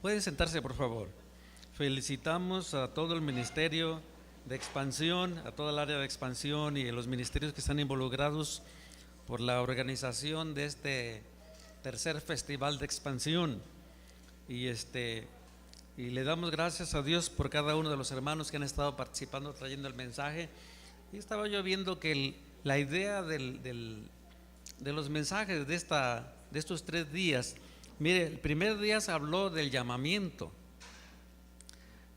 Pueden sentarse, por favor. Felicitamos a todo el Ministerio de Expansión, a toda el área de expansión y a los ministerios que están involucrados por la organización de este tercer Festival de Expansión. Y le damos gracias a Dios por cada uno de los hermanos que han estado participando, trayendo el mensaje. Y estaba yo viendo que la idea de los mensajes de estos 3 días, mire, el primer día se habló del llamamiento,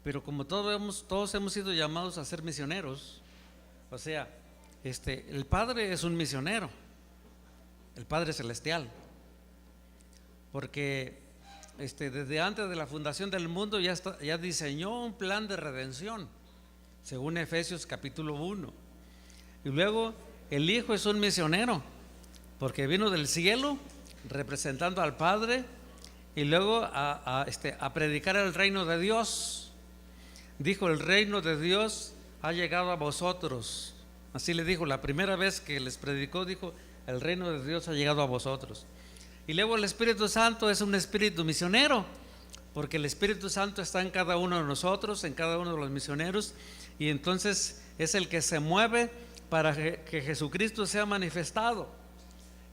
pero como todos hemos sido llamados a ser misioneros, o sea, el Padre es un misionero, el Padre Celestial, porque desde antes de la fundación del mundo ya diseñó un plan de redención, según Efesios capítulo 1. Y luego el Hijo es un misionero, porque vino del cielo representando al Padre y luego a predicar el reino de Dios. Dijo: el reino de Dios ha llegado a vosotros. Así le dijo, la primera vez que les predicó, dijo: el reino de Dios ha llegado a vosotros. Y luego el Espíritu Santo es un espíritu misionero, porque el Espíritu Santo está en cada uno de nosotros, en cada uno de los misioneros, y entonces es el que se mueve para que Jesucristo sea manifestado.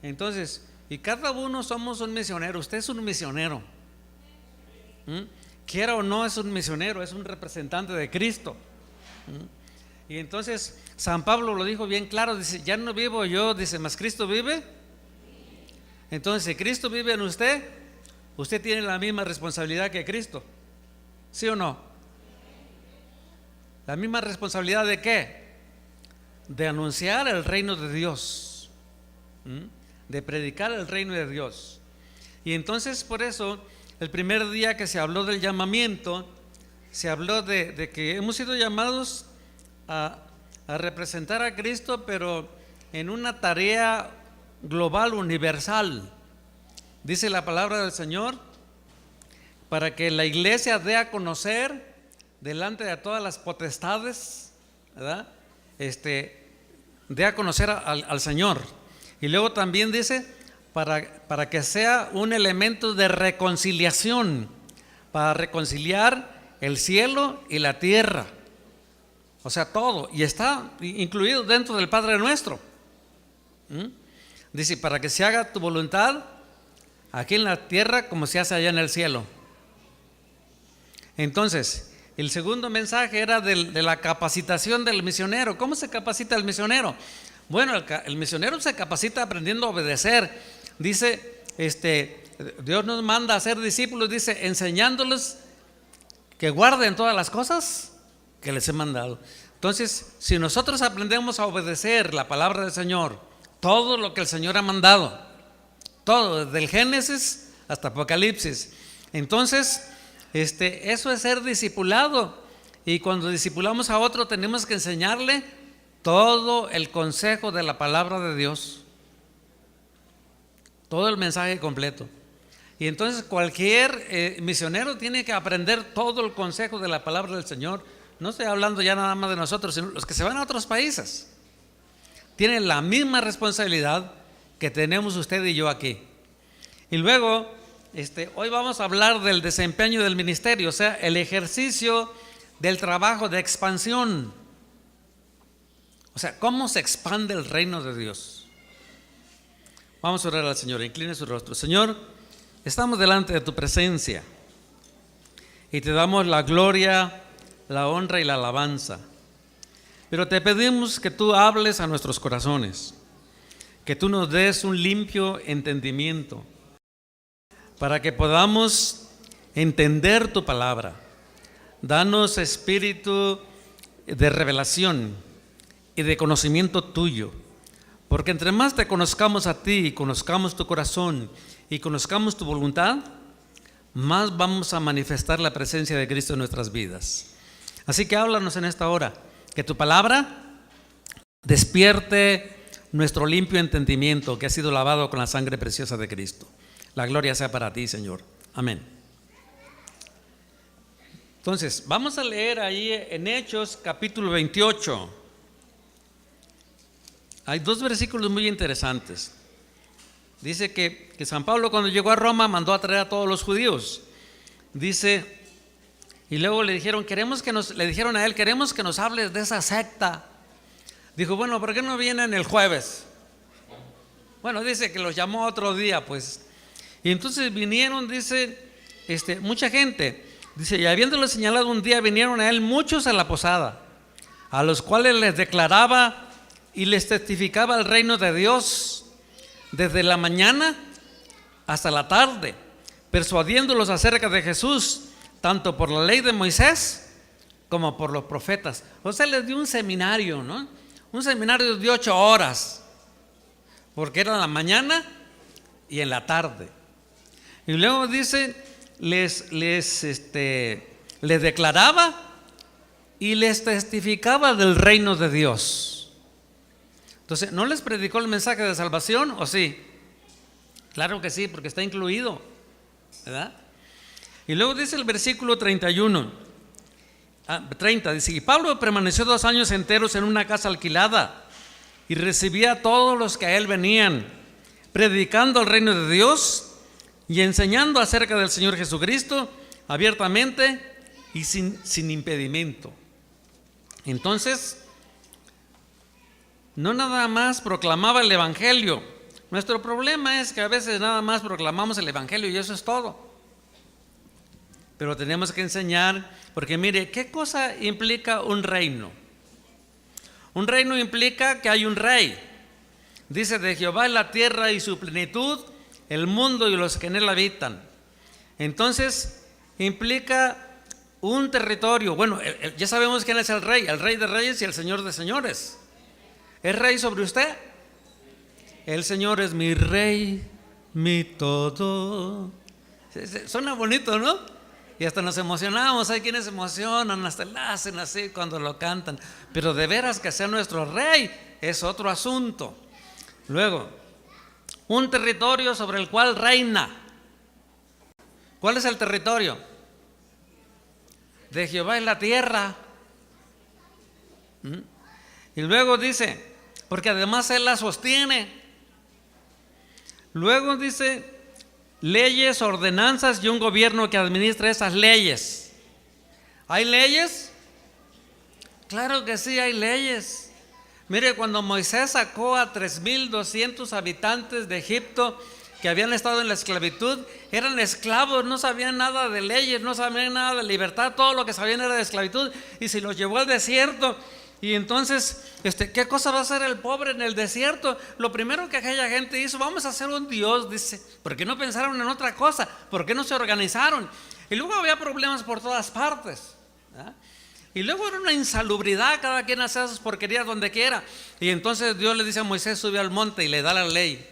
Entonces, y cada uno somos un misionero. Usted es un misionero, quiera o no, es un misionero, es un representante de Cristo. Y entonces San Pablo lo dijo bien claro, dice: ya no vivo yo, dice, mas Cristo vive. Entonces, si Cristo vive en usted, usted tiene la misma responsabilidad que Cristo, ¿sí o no? La misma responsabilidad ¿de qué? De anunciar el reino de Dios, de predicar el reino de Dios. Y entonces, por eso, el primer día que se habló del llamamiento, se habló de que hemos sido llamados a representar a Cristo, pero en una tarea global, universal. Dice la palabra del Señor, para que la iglesia dé a conocer delante de todas las potestades, ¿verdad? Dé a conocer al Señor. Y luego también dice, para que sea un elemento de reconciliación, para reconciliar el cielo y la tierra, o sea, todo, y está incluido dentro del Padre Nuestro. Dice: para que se haga tu voluntad aquí en la tierra como se hace allá en el cielo. Entonces, el segundo mensaje era de la capacitación del misionero. ¿Cómo se capacita el misionero? Bueno, el misionero se capacita aprendiendo a obedecer. Dice, Dios nos manda a ser discípulos, dice, enseñándoles que guarden todas las cosas que les he mandado. Entonces, si nosotros aprendemos a obedecer la palabra del Señor, todo lo que el Señor ha mandado, todo, desde el Génesis hasta Apocalipsis, entonces eso es ser discipulado. Y cuando discipulamos a otro, tenemos que enseñarle todo el consejo de la palabra de Dios, todo el mensaje completo. Y entonces cualquier misionero tiene que aprender todo el consejo de la palabra del Señor. No estoy hablando ya nada más de nosotros, sino los que se van a otros países tienen la misma responsabilidad que tenemos usted y yo aquí. Y luego, hoy vamos a hablar del desempeño del ministerio, o sea, el ejercicio del trabajo de expansión. O sea, ¿cómo se expande el reino de Dios? Vamos a orar al Señor. Incline su rostro. Señor, estamos delante de tu presencia y te damos la gloria, la honra y la alabanza. Pero te pedimos que tú hables a nuestros corazones, que tú nos des un limpio entendimiento para que podamos entender tu palabra. Danos espíritu de revelación y de conocimiento tuyo, porque entre más te conozcamos a ti y conozcamos tu corazón y conozcamos tu voluntad, más vamos a manifestar la presencia de Cristo en nuestras vidas. Así que háblanos en esta hora, que tu palabra despierte nuestro limpio entendimiento que ha sido lavado con la sangre preciosa de Cristo. La gloria sea para ti, Señor. Amén. Entonces, vamos a leer ahí en Hechos capítulo 28. Hay 2 versículos muy interesantes. Dice que San Pablo, cuando llegó a Roma, mandó a traer a todos los judíos. dice, y luego le dijeron, le dijeron a él, queremos que nos hables de esa secta. Dijo, bueno, ¿por qué no vienen el jueves? Bueno, dice que los llamó otro día, pues. Y entonces vinieron, dice, mucha gente. Dice, y habiéndole señalado un día, vinieron a él muchos a la posada, a los cuales les declaraba y les testificaba el reino de Dios desde la mañana hasta la tarde, persuadiéndolos acerca de Jesús, tanto por la ley de Moisés como por los profetas. O sea, les dio un seminario, ¿no? Un seminario de 8 horas, porque era en la mañana y en la tarde. Y luego dice, les declaraba y les testificaba del reino de Dios. Entonces, ¿no les predicó el mensaje de salvación o sí? Claro que sí, porque está incluido, ¿verdad? Y luego dice el versículo 30, dice, y Pablo permaneció 2 años enteros en una casa alquilada y recibía a todos los que a él venían, predicando el reino de Dios y enseñando acerca del Señor Jesucristo abiertamente y sin impedimento. Entonces, no nada más proclamaba el evangelio. Nuestro problema es que a veces nada más proclamamos el evangelio y eso es todo. Pero tenemos que enseñar, porque mire, ¿qué cosa implica un reino? Un reino implica que hay un rey. Dice, de Jehová es la tierra y su plenitud, el mundo y los que en él habitan. Entonces, implica un territorio. Bueno, ya sabemos quién es el rey de reyes y el señor de señores. ¿Es rey sobre usted? El Señor es mi rey, mi todo. Suena bonito, ¿no? Y hasta nos emocionamos. Hay quienes se emocionan, hasta lo hacen así cuando lo cantan. Pero de veras que sea nuestro rey es otro asunto. Luego, un territorio sobre el cual reina. ¿Cuál es el territorio? De Jehová es la tierra. Y luego dice, porque además él la sostiene. Luego dice, leyes, ordenanzas y un gobierno que administra esas leyes. ¿Hay leyes? Claro que sí, hay leyes. Mire, cuando Moisés sacó a 3,200 habitantes de Egipto que habían estado en la esclavitud, eran esclavos, no sabían nada de leyes, no sabían nada de libertad, todo lo que sabían era de esclavitud, y se los llevó al desierto. Y entonces, ¿qué cosa va a hacer el pobre en el desierto? Lo primero que aquella gente hizo, vamos a hacer un Dios, dice. ¿Por qué no pensaron en otra cosa? ¿Por qué no se organizaron? Y luego había problemas por todas partes, ¿verdad? Y luego era una insalubridad, cada quien hacía sus porquerías donde quiera. Y entonces Dios le dice a Moisés, sube al monte y le da la ley.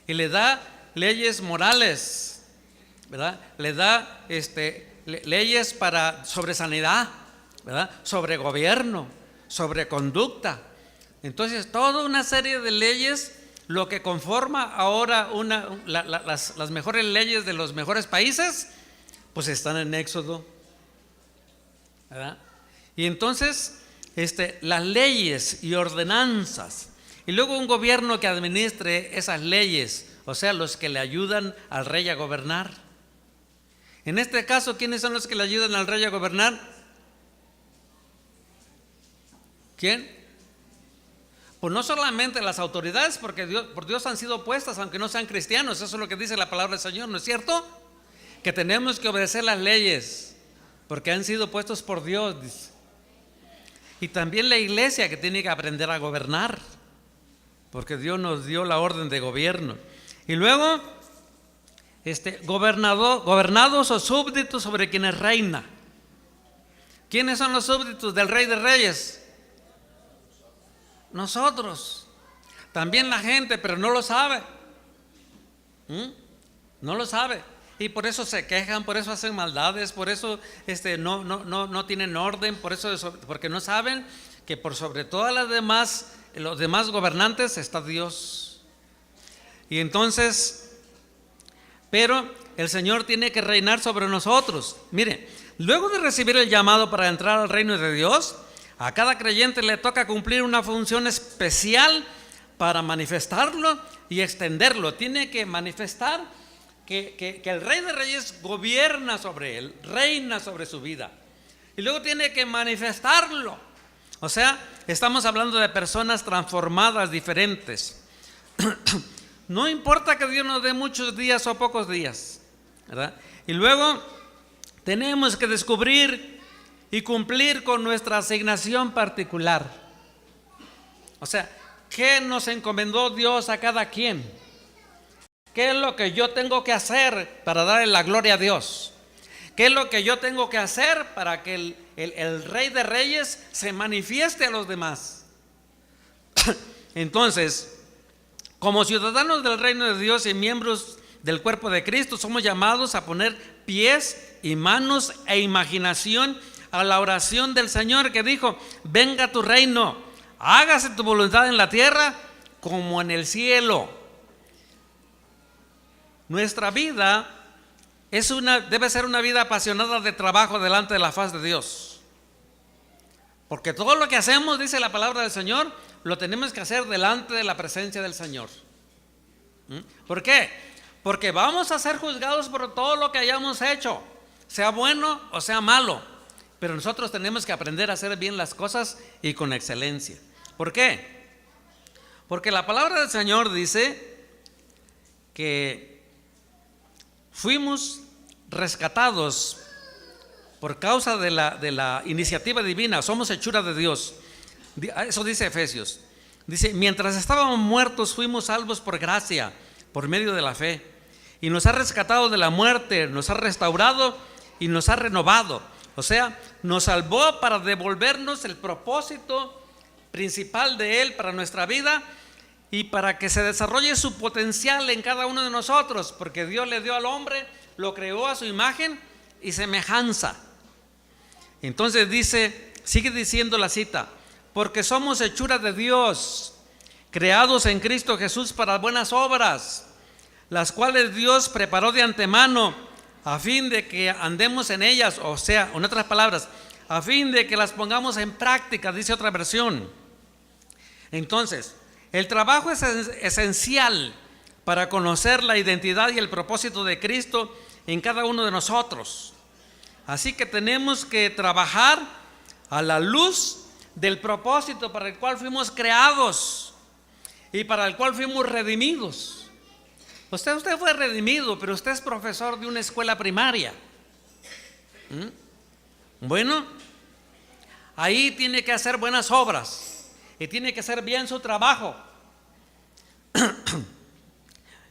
Y le da leyes morales, ¿verdad? Le da leyes sobre sanidad, ¿verdad? Sobre gobierno, sobre conducta. Entonces, toda una serie de leyes, lo que conforma ahora las mejores leyes de los mejores países, pues están en Éxodo, ¿verdad? Y entonces, las leyes y ordenanzas, y luego un gobierno que administre esas leyes, o sea, los que le ayudan al rey a gobernar. En este caso, ¿quiénes son los que le ayudan al rey a gobernar? ¿Quién? Pues no solamente las autoridades, porque por Dios han sido puestas, aunque no sean cristianos. Eso es lo que dice la palabra del Señor, ¿no es cierto? Que tenemos que obedecer las leyes, porque han sido puestos por Dios, dice. Y también la iglesia, que tiene que aprender a gobernar, porque Dios nos dio la orden de gobierno. Y luego, gobernados o súbditos sobre quienes reina. ¿Quiénes son los súbditos del Rey de Reyes? Nosotros. También la gente, pero no lo sabe. No lo sabe. Y por eso se quejan, por eso hacen maldades, por eso no tienen orden, porque no saben que por sobre todas los demás gobernantes está Dios. Y entonces, pero el Señor tiene que reinar sobre nosotros. Mire, luego de recibir el llamado para entrar al reino de Dios, a cada creyente le toca cumplir una función especial para manifestarlo y extenderlo. Tiene que manifestar que el Rey de Reyes gobierna sobre él, reina sobre su vida. Y luego tiene que manifestarlo. O sea, estamos hablando de personas transformadas, diferentes. No importa que Dios nos dé muchos días o pocos días, ¿verdad? Y luego tenemos que descubrir y cumplir con nuestra asignación particular. O sea, ¿qué nos encomendó Dios a cada quien? ¿Qué es lo que yo tengo que hacer para darle la gloria a Dios? ¿Qué es lo que yo tengo que hacer para que el Rey de Reyes se manifieste a los demás? Entonces, como ciudadanos del reino de Dios y miembros del cuerpo de Cristo, somos llamados a poner pies y manos e imaginación a la oración del Señor, que dijo: venga tu reino, hágase tu voluntad en la tierra como en el cielo. Nuestra vida debe ser una vida apasionada de trabajo delante de la faz de Dios, porque todo lo que hacemos, dice la palabra del Señor, lo tenemos que hacer delante de la presencia del Señor. ¿Por qué? Porque vamos a ser juzgados por todo lo que hayamos hecho, sea bueno o sea malo, pero nosotros tenemos que aprender a hacer bien las cosas y con excelencia. ¿Por qué? Porque la palabra del Señor dice que fuimos rescatados por causa de la iniciativa divina, somos hechura de Dios. Eso dice Efesios. Dice: mientras estábamos muertos, fuimos salvos por gracia, por medio de la fe. Y nos ha rescatado de la muerte, nos ha restaurado y nos ha renovado. O sea, nos salvó para devolvernos el propósito principal de Él para nuestra vida y para que se desarrolle su potencial en cada uno de nosotros, porque Dios le dio al hombre, lo creó a su imagen y semejanza. Entonces sigue diciendo la cita: porque somos hechura de Dios, creados en Cristo Jesús para buenas obras, las cuales Dios preparó de antemano a fin de que andemos en ellas. O sea, en otras palabras, a fin de que las pongamos en práctica, dice otra versión. Entonces, el trabajo es esencial para conocer la identidad y el propósito de Cristo en cada uno de nosotros. Así que tenemos que trabajar a la luz del propósito para el cual fuimos creados y para el cual fuimos redimidos. Usted fue redimido, pero usted es profesor de una escuela primaria. Bueno, ahí tiene que hacer buenas obras y tiene que hacer bien su trabajo.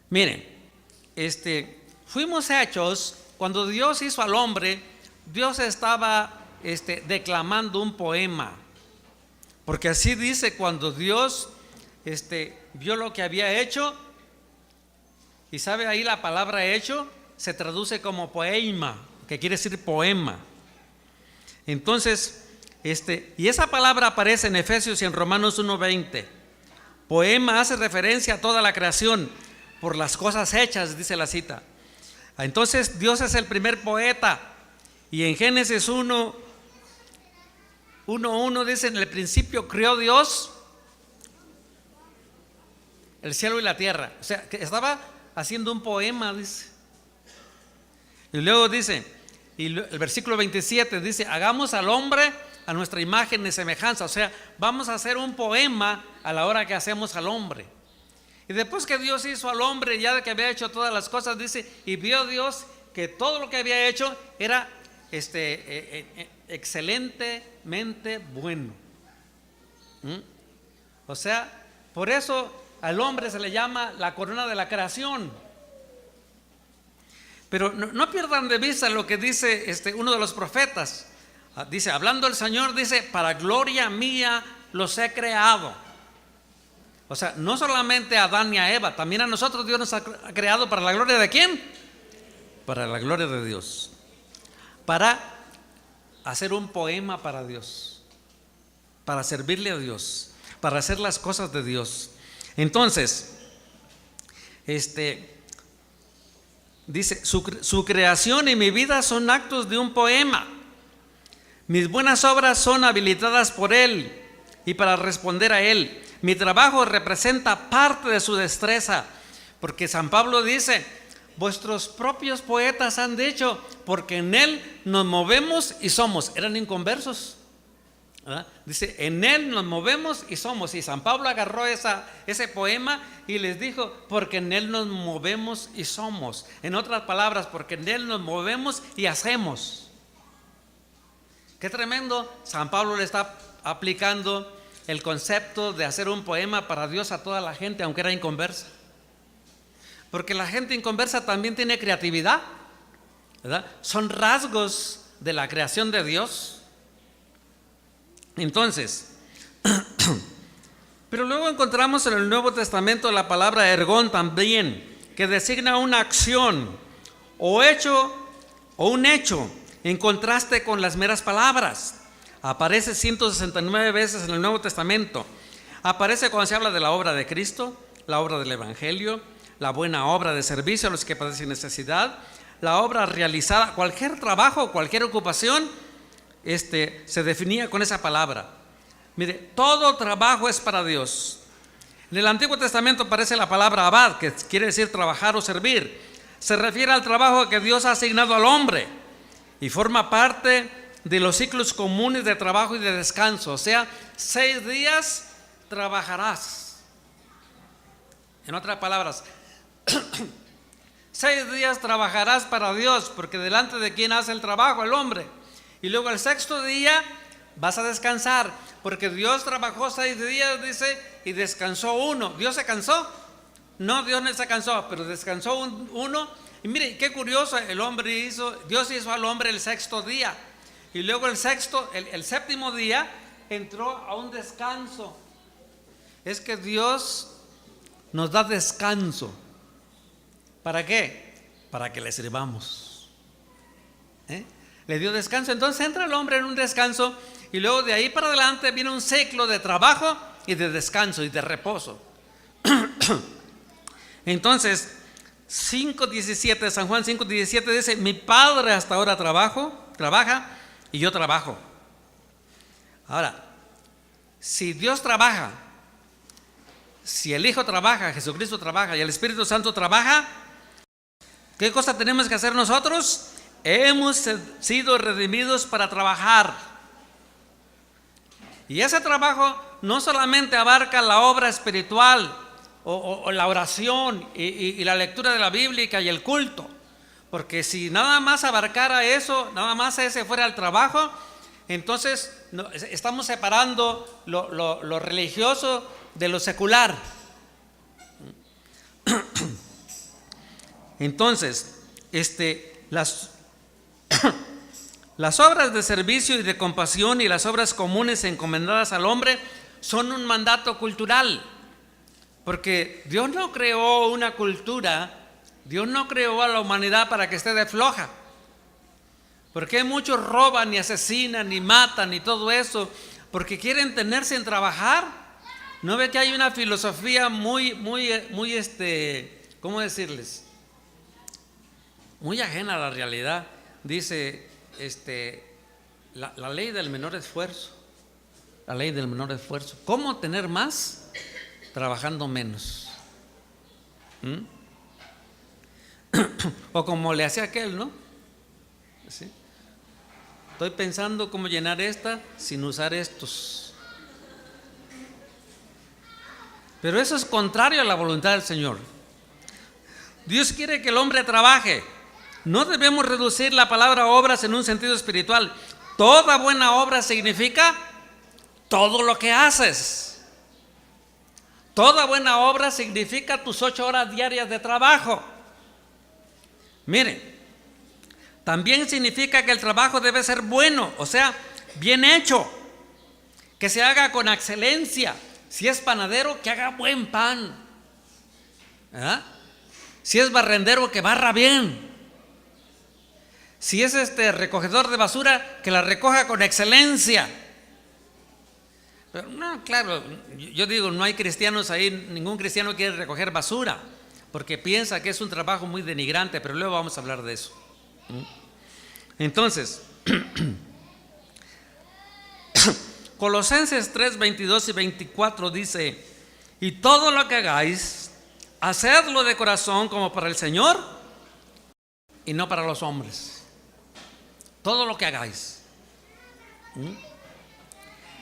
Miren, fuimos hechos, cuando Dios hizo al hombre, Dios estaba declamando un poema, porque así dice cuando Dios vio lo que había hecho. Y sabe, ahí la palabra hecho se traduce como poema, que quiere decir poema. Entonces, y esa palabra aparece en Efesios y en Romanos 1:20. Poema hace referencia a toda la creación por las cosas hechas, dice la cita. Entonces Dios es el primer poeta, y en Génesis 1:1 dice: en el principio creó Dios el cielo y la tierra. O sea, que estaba haciendo un poema, dice. Y luego dice, y el versículo 27 dice: hagamos al hombre a nuestra imagen y semejanza. O sea, vamos a hacer un poema a la hora que hacemos al hombre. Y después que Dios hizo al hombre, ya de que había hecho todas las cosas, dice: y vio Dios que todo lo que había hecho era excelentemente bueno. O sea, por eso al hombre se le llama la corona de la creación. Pero no pierdan de vista lo que dice uno de los profetas. Dice, hablando el Señor, dice: para gloria mía los he creado. O sea, no solamente a Adán y a Eva, también a nosotros Dios nos ha creado. ¿Para la gloria de quién? Para la gloria de Dios, para hacer un poema para Dios, para servirle a Dios, para hacer las cosas de Dios. Entonces, dice: su creación y mi vida son actos de un poema. Mis buenas obras son habilitadas por Él y para responder a Él. Mi trabajo representa parte de su destreza, porque San Pablo dice: vuestros propios poetas han dicho, porque en Él nos movemos y somos. Eran inconversos, ¿verdad? Dice, en Él nos movemos y somos. Y San Pablo agarró ese poema y les dijo, porque en Él nos movemos y somos. En otras palabras, porque en Él nos movemos y hacemos. Qué tremendo. San Pablo le está aplicando el concepto de hacer un poema para Dios a toda la gente, aunque era inconversa. Porque la gente inconversa también tiene creatividad, ¿verdad? Son rasgos de la creación de Dios. Entonces, pero luego encontramos en el Nuevo Testamento la palabra ergón también, que designa una acción o un hecho en contraste con las meras palabras. Aparece 169 veces en el Nuevo Testamento. Aparece cuando se habla de la obra de Cristo, la obra del Evangelio, la buena obra de servicio a los que padecen necesidad, la obra realizada, cualquier trabajo, cualquier ocupación, se definía con esa palabra. Mire, todo trabajo es para Dios. En el Antiguo Testamento aparece la palabra abad, que quiere decir trabajar o servir. Se refiere al trabajo que Dios ha asignado al hombre y forma parte de los ciclos comunes de trabajo y de descanso. O sea, 6 días trabajarás. En otras palabras, 6 días trabajarás para Dios, porque delante de quien hace el trabajo, el hombre. Y luego el 6º día vas a descansar, porque Dios trabajó 6 días, dice, y descansó 1. ¿Dios se cansó? No, Dios no se cansó, pero descansó 1. Y mire, qué curioso, Dios hizo al hombre el 6º día. Y luego el 7º día entró a un descanso. Es que Dios nos da descanso. ¿Para qué? Para que le sirvamos. Le dio descanso. Entonces entra el hombre en un descanso y luego de ahí para adelante viene un ciclo de trabajo y de descanso y de reposo. Entonces 5:17, San Juan 5:17 dice, mi Padre hasta ahora trabaja y yo trabajo. Ahora, si Dios trabaja, si el Hijo trabaja, Jesucristo trabaja y el Espíritu Santo trabaja, ¿qué cosa tenemos que hacer nosotros? Hemos sido redimidos para trabajar. Y ese trabajo no solamente abarca la obra espiritual o la oración y la lectura de la Biblia y el culto, porque si nada más abarcara eso, nada más ese fuera el trabajo, entonces estamos separando lo religioso de lo secular. Entonces, las obras de servicio y de compasión y las obras comunes encomendadas al hombre son un mandato cultural, porque Dios no creó una cultura, Dios no creó a la humanidad para que esté de floja, porque muchos roban y asesinan y matan y todo eso porque quieren tenerse en trabajar. ¿No ve que hay una filosofía muy, ¿cómo decirles? Muy ajena a la realidad. Dice la ley del menor esfuerzo. La ley del menor esfuerzo. ¿Cómo tener más trabajando menos? O como le hacía aquel, ¿no? ¿Sí? Estoy pensando cómo llenar esta sin usar estos. Pero eso es contrario a la voluntad del Señor. Dios quiere que el hombre trabaje. No debemos reducir la palabra obras en un sentido espiritual. Toda buena obra significa todo lo que haces. Toda buena obra significa tus 8 horas diarias de trabajo. Mire, también significa que el trabajo debe ser bueno, o sea, bien hecho, que se haga con excelencia. Si es panadero, que haga buen pan. Si es barrendero, que barra bien. Si es recogedor de basura, que la recoja con excelencia. Pero no, claro, yo digo, no hay cristianos ahí, ningún cristiano quiere recoger basura, porque piensa que es un trabajo muy denigrante, pero luego vamos a hablar de eso. Entonces, Colosenses 3, 22 y 24 dice, y todo lo que hagáis, hacedlo de corazón como para el Señor y no para los hombres. Todo lo que hagáis,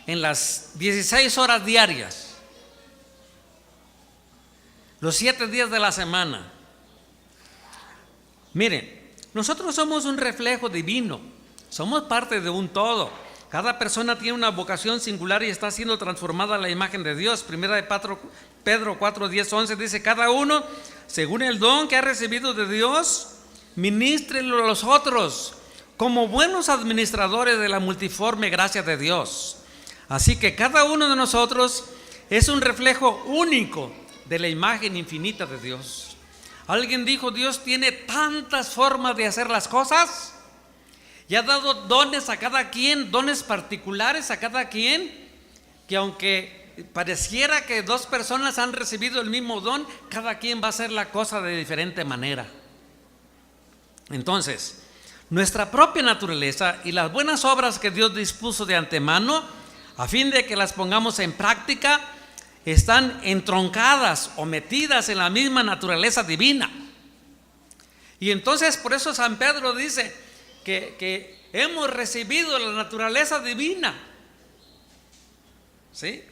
en las 16 horas diarias, los 7 días de la semana. Miren, nosotros somos un reflejo divino, somos parte de un todo. Cada persona tiene una vocación singular y está siendo transformada a la imagen de Dios. Primera de Pedro 4, 10, 11 dice: cada uno, según el don que ha recibido de Dios, ministrelo a los otros como buenos administradores de la multiforme gracia de Dios. Así que cada uno de nosotros es un reflejo único de la imagen infinita de Dios. Alguien dijo: Dios tiene tantas formas de hacer las cosas y ha dado dones a cada quien, dones particulares a cada quien, que aunque pareciera que dos personas han recibido el mismo don, cada quien va a hacer la cosa de diferente manera. Entonces, nuestra propia naturaleza y las buenas obras que Dios dispuso de antemano, a fin de que las pongamos en práctica, están entroncadas o metidas en la misma naturaleza divina. Y entonces por eso San Pedro dice que hemos recibido la naturaleza divina, ¿sí?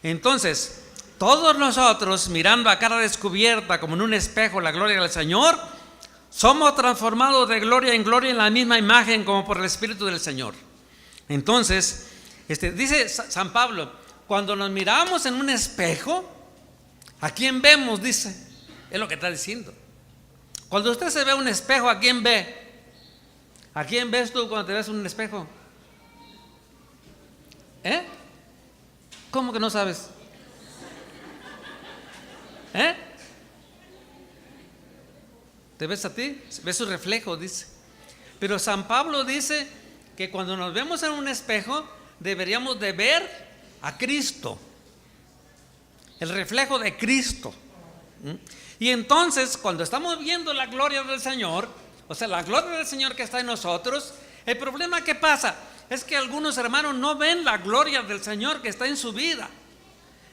Entonces, todos nosotros, mirando a cara descubierta como en un espejo la gloria del Señor, somos transformados de gloria en gloria en la misma imagen como por el Espíritu del Señor. Entonces, dice San Pablo: cuando nos miramos en un espejo, ¿a quién vemos? Dice, es lo que está diciendo. Cuando usted se ve en un espejo, ¿a quién ve? ¿A quién ves tú cuando te ves en un espejo? ¿Cómo que no sabes? ¿Te ves a ti? Ves su reflejo, dice. Pero San Pablo dice que cuando nos vemos en un espejo, deberíamos de ver a Cristo, el reflejo de Cristo. Y entonces, cuando estamos viendo la gloria del Señor, o sea, la gloria del Señor que está en nosotros, el problema que pasa es que algunos hermanos no ven la gloria del Señor que está en su vida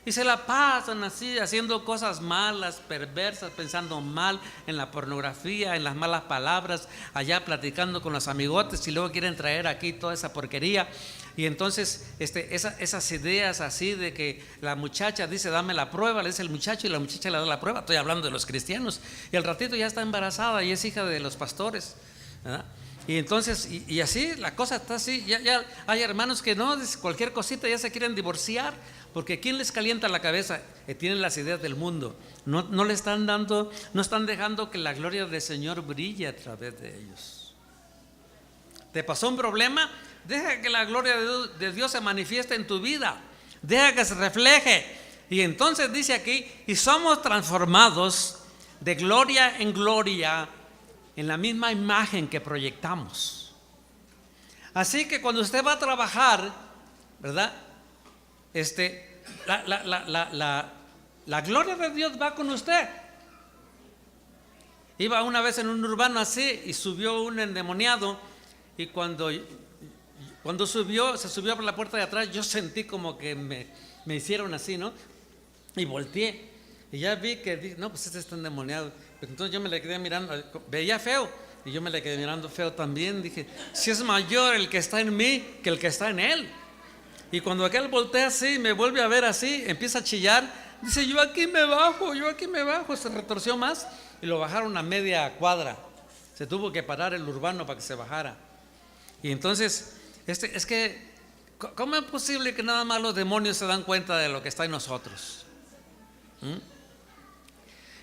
y se la pasan así, haciendo cosas malas, perversas, pensando mal en la pornografía, en las malas palabras, allá platicando con los amigotes, y luego quieren traer aquí toda esa porquería. Y entonces esas ideas así de que la muchacha dice: dame la prueba, le dice el muchacho, y la muchacha le da la prueba. Estoy hablando de los cristianos, y al ratito ya está embarazada y es hija de los pastores, ¿verdad? Y entonces, y así la cosa está así. Ya hay hermanos que no, cualquier cosita ya se quieren divorciar, porque ¿quién les calienta la cabeza? Tienen las ideas del mundo. No le están dando, no están dejando que la gloria del Señor brille a través de ellos. ¿Te pasó un problema? Deja que la gloria de Dios se manifieste en tu vida. Deja que se refleje. Y entonces dice aquí: y somos transformados de gloria en gloria en la misma imagen que proyectamos. Así que cuando usted va a trabajar, ¿verdad? La gloria de Dios va con usted. Iba una vez en un urbano así y subió un endemoniado, y cuando se subió por la puerta de atrás, yo sentí como que me hicieron así, ¿no? Y volteé y ya vi que dije: no, pues este está endemoniado. Entonces yo me le quedé mirando, veía feo, y yo me le quedé mirando feo también. Dije: si es mayor el que está en mí que el que está en él. Y cuando aquel voltea así, me vuelve a ver así, empieza a chillar, dice: yo aquí me bajo. Se retorció más y lo bajaron a media cuadra. Se tuvo que parar el urbano para que se bajara. Y entonces, es que, ¿cómo es posible que nada más los demonios se dan cuenta de lo que está en nosotros?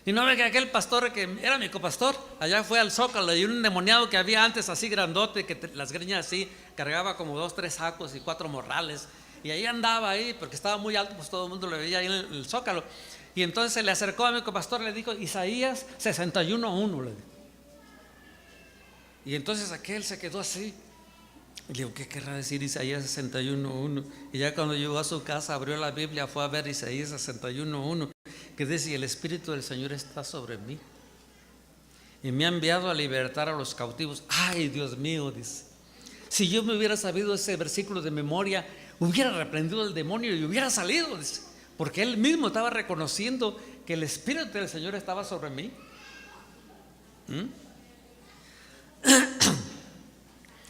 Y no ve que aquel pastor, que era mi copastor, allá fue al Zócalo, y un endemoniado que había antes así grandote, que las greñas así, cargaba como 2, 3 sacos y 4 morrales, y ahí andaba ahí, porque estaba muy alto, pues todo el mundo lo veía ahí en el Zócalo. Y entonces se le acercó a mi copastor, le dijo: Isaías 61:1, le dijo. Y entonces aquel se quedó así. Y le digo: ¿qué querrá decir Isaías 61:1? Y ya cuando llegó a su casa, abrió la Biblia, fue a ver Isaías 61:1, que dice: el Espíritu del Señor está sobre mí y me ha enviado a libertar a los cautivos. Ay, Dios mío, dice, si yo me hubiera sabido ese versículo de memoria, hubiera reprendido al demonio y hubiera salido, dice, porque él mismo estaba reconociendo que el Espíritu del Señor estaba sobre mí.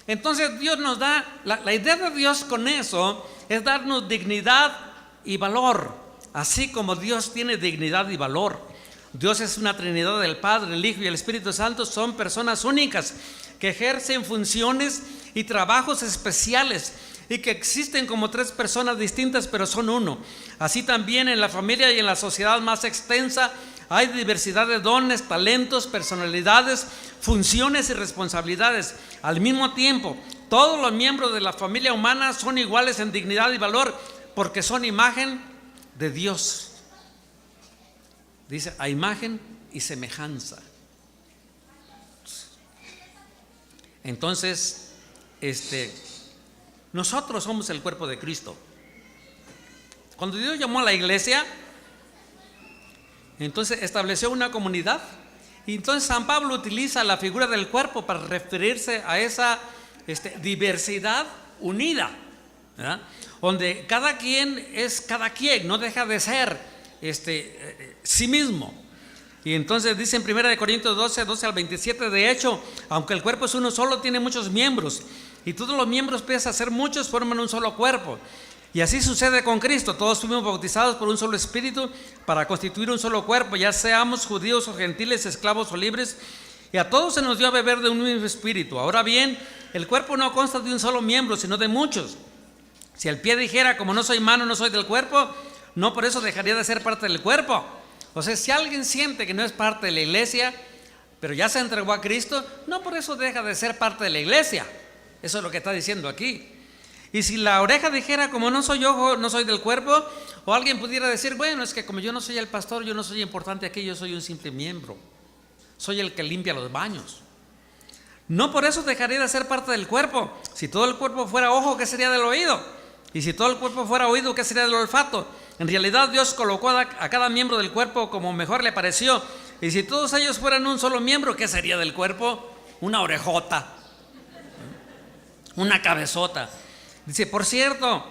Entonces Dios nos da, la idea de Dios con eso es darnos dignidad y valor, así como Dios tiene dignidad y valor. Dios es una Trinidad del Padre, el Hijo y el Espíritu Santo, son personas únicas que ejercen funciones y trabajos especiales y que existen como tres personas distintas pero son uno. Así también en la familia y en la sociedad más extensa hay diversidad de dones, talentos, personalidades, funciones y responsabilidades. Al mismo tiempo, todos los miembros de la familia humana son iguales en dignidad y valor porque son imagen de Dios. Dice, a imagen y semejanza. Entonces, nosotros somos el cuerpo de Cristo. Cuando Dios llamó a la iglesia, entonces estableció una comunidad. Y entonces San Pablo utiliza la figura del cuerpo para referirse a esa diversidad unida, ¿verdad? Donde cada quien es cada quien, no deja de ser sí mismo. Y entonces dice en 1 Corintios 12 al 27, de hecho, aunque el cuerpo es uno solo, tiene muchos miembros, y todos los miembros, pese a ser muchos, forman un solo cuerpo. Y así sucede con Cristo. Todos fuimos bautizados por un solo espíritu para constituir un solo cuerpo, ya seamos judíos o gentiles, esclavos o libres, y a todos se nos dio a beber de un mismo espíritu. Ahora bien, el cuerpo no consta de un solo miembro, sino de muchos. Si el pie dijera, como no soy mano, no soy del cuerpo, no por eso dejaría de ser parte del cuerpo. O sea, si alguien siente que no es parte de la iglesia, pero ya se entregó a Cristo, no por eso deja de ser parte de la iglesia. Eso es lo que está diciendo aquí. Y si la oreja dijera, como no soy ojo, no soy del cuerpo, o alguien pudiera decir, bueno, es que como yo no soy el pastor, yo no soy importante aquí, yo soy un simple miembro, soy el que limpia los baños. No por eso dejaría de ser parte del cuerpo. Si todo el cuerpo fuera ojo, ¿qué sería del oído? Y si todo el cuerpo fuera oído, ¿qué sería del olfato? En realidad Dios colocó a cada miembro del cuerpo como mejor le pareció. Y si todos ellos fueran un solo miembro, ¿qué sería del cuerpo? Una orejota, una cabezota. Dice, por cierto,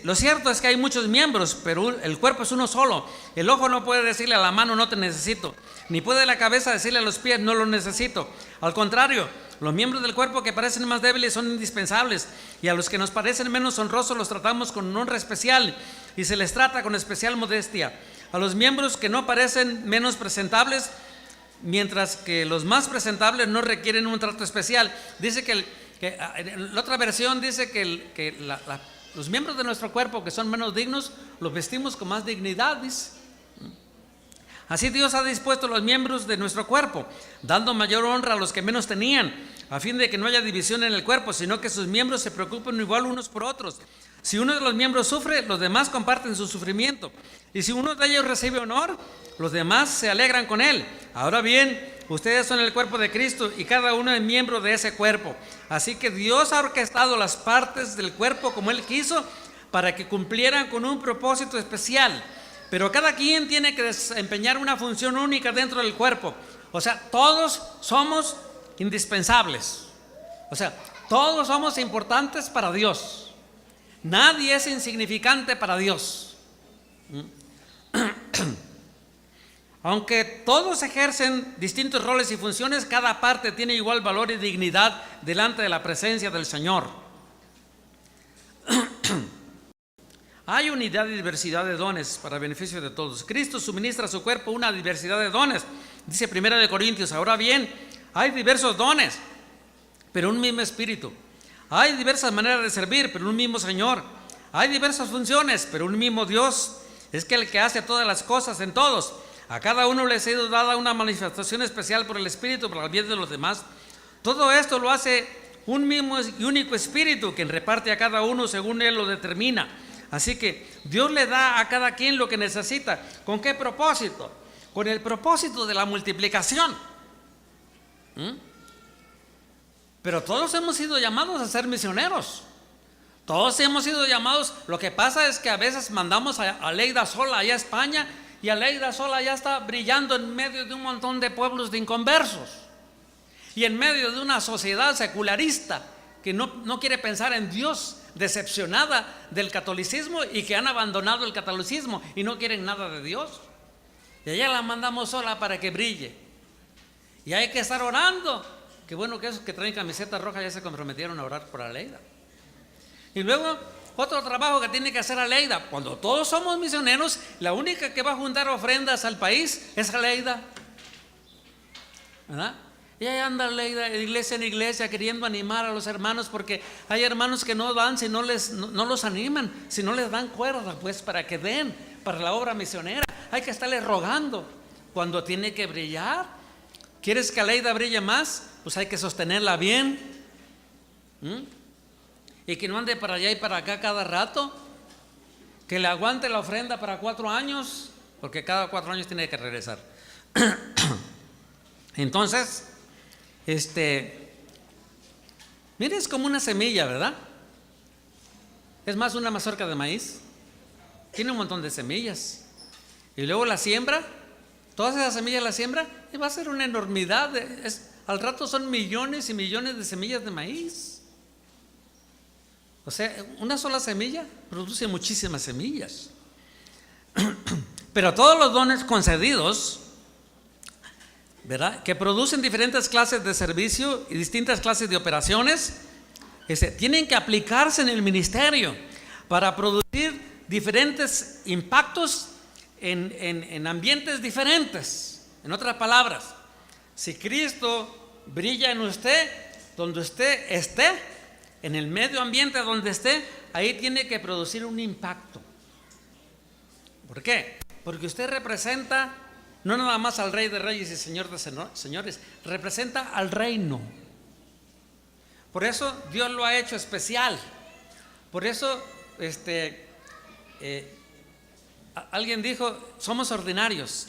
lo cierto es que hay muchos miembros, pero el cuerpo es uno solo. El ojo no puede decirle a la mano, no te necesito, ni puede la cabeza decirle a los pies, no lo necesito. Al contrario, los miembros del cuerpo que parecen más débiles son indispensables, y a los que nos parecen menos honrosos los tratamos con honra especial y se les trata con especial modestia. A los miembros que no parecen menos presentables, mientras que los más presentables no requieren un trato especial. Dice que en la otra versión dice que los miembros de nuestro cuerpo que son menos dignos, los vestimos con más dignidad, dice. Así Dios ha dispuesto los miembros de nuestro cuerpo, dando mayor honra a los que menos tenían, a fin de que no haya división en el cuerpo, sino que sus miembros se preocupen igual unos por otros. Si uno de los miembros sufre, los demás comparten su sufrimiento. Y si uno de ellos recibe honor, los demás se alegran con él. Ahora bien, ustedes son el cuerpo de Cristo y cada uno es miembro de ese cuerpo. Así que Dios ha orquestado las partes del cuerpo como Él quiso para que cumplieran con un propósito especial. Pero cada quien tiene que desempeñar una función única dentro del cuerpo. O sea, todos somos indispensables. O sea, todos somos importantes para Dios. Nadie es insignificante para Dios. Aunque todos ejercen distintos roles y funciones, cada parte tiene igual valor y dignidad delante de la presencia del Señor. Hay unidad y diversidad de dones para beneficio de todos. Cristo suministra a su cuerpo una diversidad de dones. Dice 1 Corintios, ahora bien, hay diversos dones, pero un mismo espíritu. Hay diversas maneras de servir, pero un mismo Señor. Hay diversas funciones, pero un mismo Dios. Es que el que hace todas las cosas en todos. A cada uno le ha sido dada una manifestación especial por el Espíritu para el bien de los demás. Todo esto lo hace un mismo y único Espíritu, quien reparte a cada uno según Él lo determina. Así que Dios le da a cada quien lo que necesita. ¿Con qué propósito? Con el propósito de la multiplicación. Pero todos hemos sido llamados a ser misioneros. Todos hemos sido llamados. Lo que pasa es que a veces mandamos a Leida sola allá a España, y Aleida sola ya está brillando en medio de un montón de pueblos de inconversos y en medio de una sociedad secularista que no quiere pensar en Dios, decepcionada del catolicismo y que han abandonado el catolicismo y no quieren nada de Dios. Y allá la mandamos sola para que brille. Y hay que estar orando Qué bueno que esos que traen camiseta roja ya se comprometieron a orar por Aleida. Y luego, otro trabajo que tiene que hacer Aleida. Cuando todos somos misioneros, la única que va a juntar ofrendas al país es Aleida, ¿verdad? Y ahí anda Aleida de iglesia en iglesia queriendo animar a los hermanos, porque hay hermanos que no dan si no los animan, si no les dan cuerda, pues, para que den para la obra misionera. Hay que estarle rogando cuando tiene que brillar. ¿Quieres que Aleida brille más? Pues hay que sostenerla bien. Y que no ande para allá y para acá cada rato. Que le aguante la ofrenda para 4 años, porque cada 4 años tiene que regresar. Entonces, mire, es como una semilla, ¿verdad? Es más, una mazorca de maíz tiene un montón de semillas. Y luego la siembra, todas esas semillas la siembra y va a ser una enormidad. Al rato son millones y millones de semillas de maíz. O sea, una sola semilla produce muchísimas semillas. Pero todos los dones concedidos, ¿verdad?, que producen diferentes clases de servicio y distintas clases de operaciones, tienen que aplicarse en el ministerio para producir diferentes impactos en ambientes diferentes. En otras palabras, si Cristo brilla en usted, donde usted esté, en el medio ambiente donde esté, ahí tiene que producir un impacto. ¿Por qué? Porque usted representa no nada más al Rey de Reyes y Señor de Señores, representa al reino. Por eso Dios lo ha hecho especial. Por eso alguien dijo, somos ordinarios,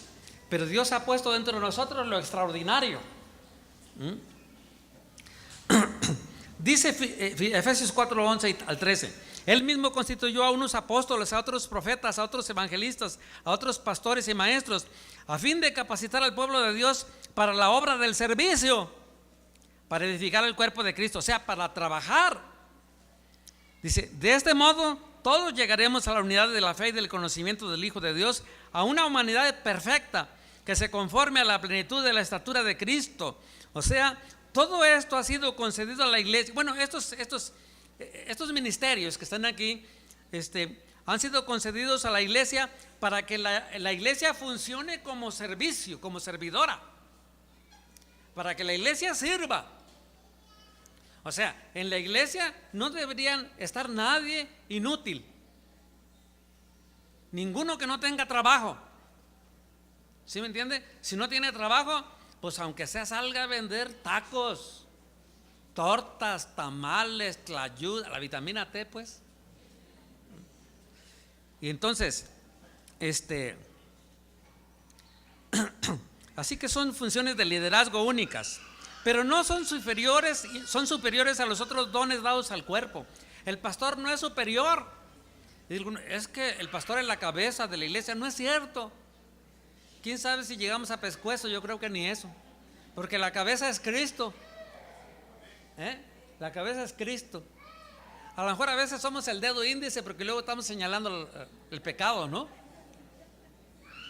pero Dios ha puesto dentro de nosotros lo extraordinario. Dice Efesios 4, 11 al 13: Él mismo constituyó a unos apóstoles, a otros profetas, a otros evangelistas, a otros pastores y maestros, a fin de capacitar al pueblo de Dios para la obra del servicio, para edificar el cuerpo de Cristo, o sea, para trabajar. Dice, de este modo todos llegaremos a la unidad de la fe y del conocimiento del Hijo de Dios, a una humanidad perfecta, que se conforme a la plenitud de la estatura de Cristo. O sea, todo esto ha sido concedido a la iglesia. Bueno, estos ministerios que están aquí han sido concedidos a la iglesia para que la iglesia funcione como servicio, como servidora, para que la iglesia sirva. O sea, en la iglesia no deberían estar nadie inútil, ninguno que no tenga trabajo. ¿Sí me entiende? Si no tiene trabajo, pues aunque sea salga a vender tacos, tortas, tamales, tlayuda, la vitamina T, pues. Y entonces, así que son funciones de liderazgo únicas, pero no son superiores, son superiores a los otros dones dados al cuerpo. El pastor no es superior. Es que el pastor es la cabeza de la iglesia. No es cierto. ¿Quién sabe si llegamos a pescuezo? Yo creo que ni eso, porque la cabeza es Cristo. La cabeza es Cristo. A lo mejor a veces somos el dedo índice porque luego estamos señalando el pecado, ¿no?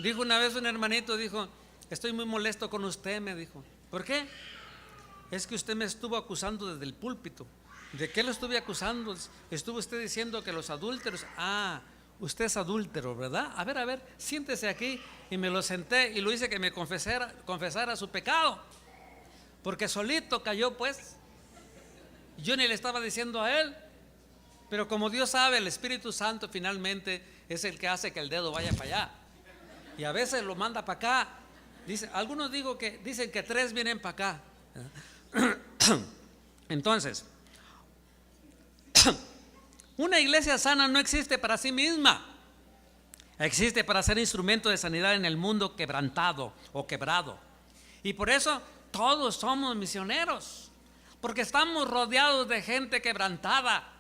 Dijo una vez un hermanito, dijo, estoy muy molesto con usted, me dijo. ¿Por qué? Es que usted me estuvo acusando desde el púlpito. ¿De qué lo estuve acusando? Estuvo usted diciendo que los adúlteros. Usted es adúltero, ¿verdad? A ver, siéntese aquí. Y me lo senté y lo hice que me confesara su pecado, porque solito cayó, pues. Yo ni le estaba diciendo a él, pero como Dios sabe, el Espíritu Santo finalmente es el que hace que el dedo vaya para allá, y a veces lo manda para acá. Algunos dicen que 3 vienen para acá. Entonces, una iglesia sana no existe para sí misma, existe para ser instrumento de sanidad en el mundo quebrantado o quebrado. Y por eso todos somos misioneros, porque estamos rodeados de gente quebrantada.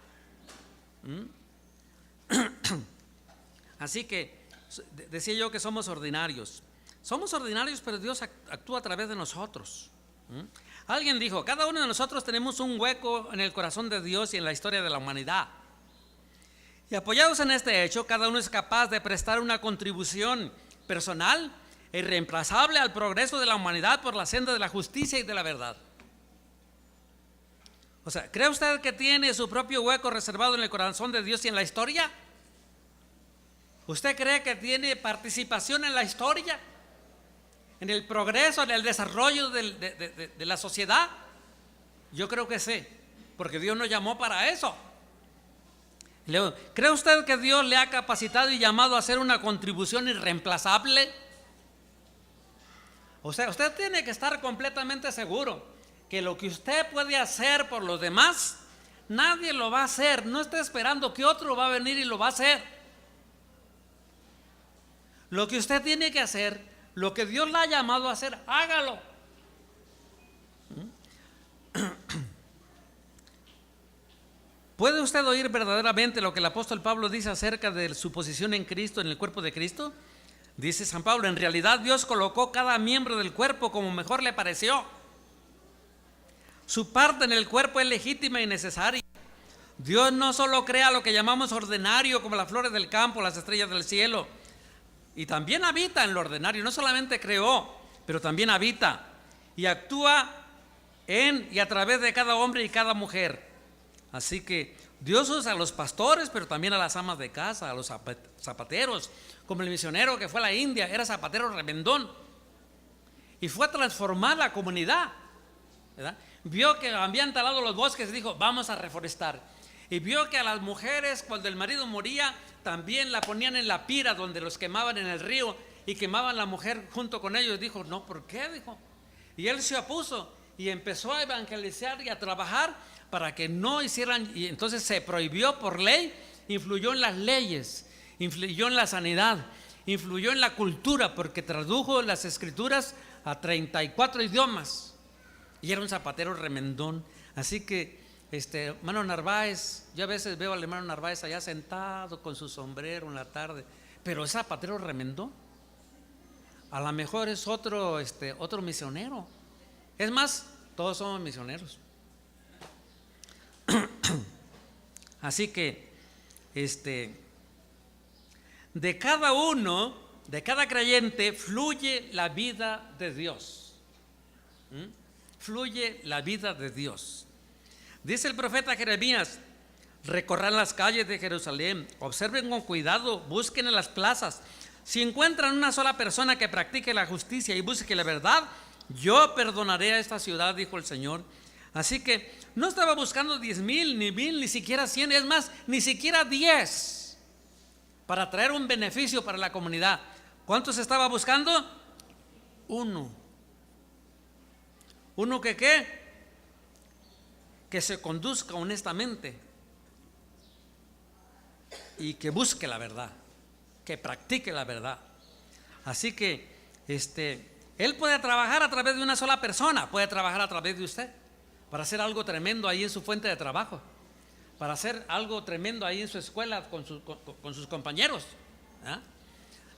Así que decía yo que somos ordinarios. Somos ordinarios, pero Dios actúa a través de nosotros. Alguien dijo, cada uno de nosotros tenemos un hueco en el corazón de Dios y en la historia de la humanidad. Y apoyados en este hecho, cada uno es capaz de prestar una contribución personal e irreemplazable al progreso de la humanidad por la senda de la justicia y de la verdad. O sea, ¿cree usted que tiene su propio hueco reservado en el corazón de Dios y en la historia? ¿Usted cree que tiene participación en la historia? ¿En el progreso, en el desarrollo de la sociedad? Yo creo que sí, porque Dios nos llamó para eso. ¿Cree usted que Dios le ha capacitado y llamado a hacer una contribución irreemplazable? O sea, usted tiene que estar completamente seguro que lo que usted puede hacer por los demás, nadie lo va a hacer. No esté esperando que otro va a venir y lo va a hacer. Lo que usted tiene que hacer, lo que Dios la ha llamado a hacer, hágalo. ¿Puede usted oír verdaderamente lo que el apóstol Pablo dice acerca de su posición en Cristo, en el cuerpo de Cristo? Dice San Pablo: en realidad Dios colocó cada miembro del cuerpo como mejor le pareció. Su parte en el cuerpo es legítima y necesaria. Dios no solo crea lo que llamamos ordinario, como las flores del campo, las estrellas del cielo, y también habita en lo ordinario. No solamente creó, pero también habita y actúa en y a través de cada hombre y cada mujer. Así que Dios usa a los pastores, pero también a las amas de casa, a los zapateros, como el misionero que fue a la India, era zapatero remendón y fue a transformar la comunidad, ¿verdad? Vio que habían talado los bosques y dijo: vamos a reforestar. Y vio que a las mujeres, cuando el marido moría, también la ponían en la pira donde los quemaban en el río, y quemaban la mujer junto con ellos. Dijo: no, ¿por qué? Dijo. Y él se opuso y empezó a evangelizar y a trabajar para que no hicieran, y entonces se prohibió por ley. Influyó en las leyes, influyó en la sanidad, influyó en la cultura, porque tradujo las escrituras a 34 idiomas y era un zapatero remendón. Así que hermano Narváez, yo a veces veo al hermano Narváez allá sentado con su sombrero en la tarde, pero es zapatero remendón. A lo mejor es otro misionero. Es más, todos somos misioneros. Así que de cada uno, de cada creyente, fluye la vida de Dios. Fluye la vida de Dios. Dice el profeta Jeremías: recorran las calles de Jerusalén, observen con cuidado, busquen en las plazas. Si encuentran una sola persona que practique la justicia y busque la verdad, yo perdonaré a esta ciudad, dijo el Señor. Así que no estaba buscando 10,000, ni 1,000, ni siquiera 100, es más, ni siquiera 10 para traer un beneficio para la comunidad. ¿Cuántos estaba buscando? Uno. ¿Uno que qué? Que se conduzca honestamente y que busque la verdad, que practique la verdad. Así que él puede trabajar a través de una sola persona, puede trabajar a través de usted para hacer algo tremendo ahí en su fuente de trabajo, para hacer algo tremendo ahí en su escuela con sus compañeros, ¿eh?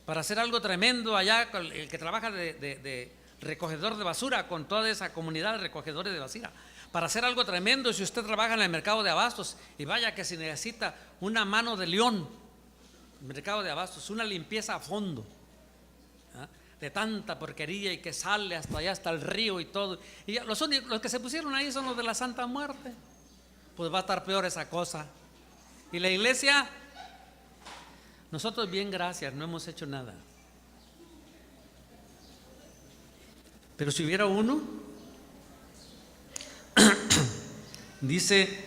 Para hacer algo tremendo allá con el que trabaja de recogedor de basura, con toda esa comunidad de recogedores de basura. Para hacer algo tremendo si usted trabaja en el mercado de abastos, y vaya que si necesita una mano de león, el mercado de abastos, una limpieza a fondo, ¿eh? De tanta porquería y que sale hasta allá, hasta el río y todo. Y los que se pusieron ahí son los de la Santa Muerte. Pues va a estar peor esa cosa. Y la iglesia, nosotros bien, gracias, no hemos hecho nada. Pero si hubiera uno, dice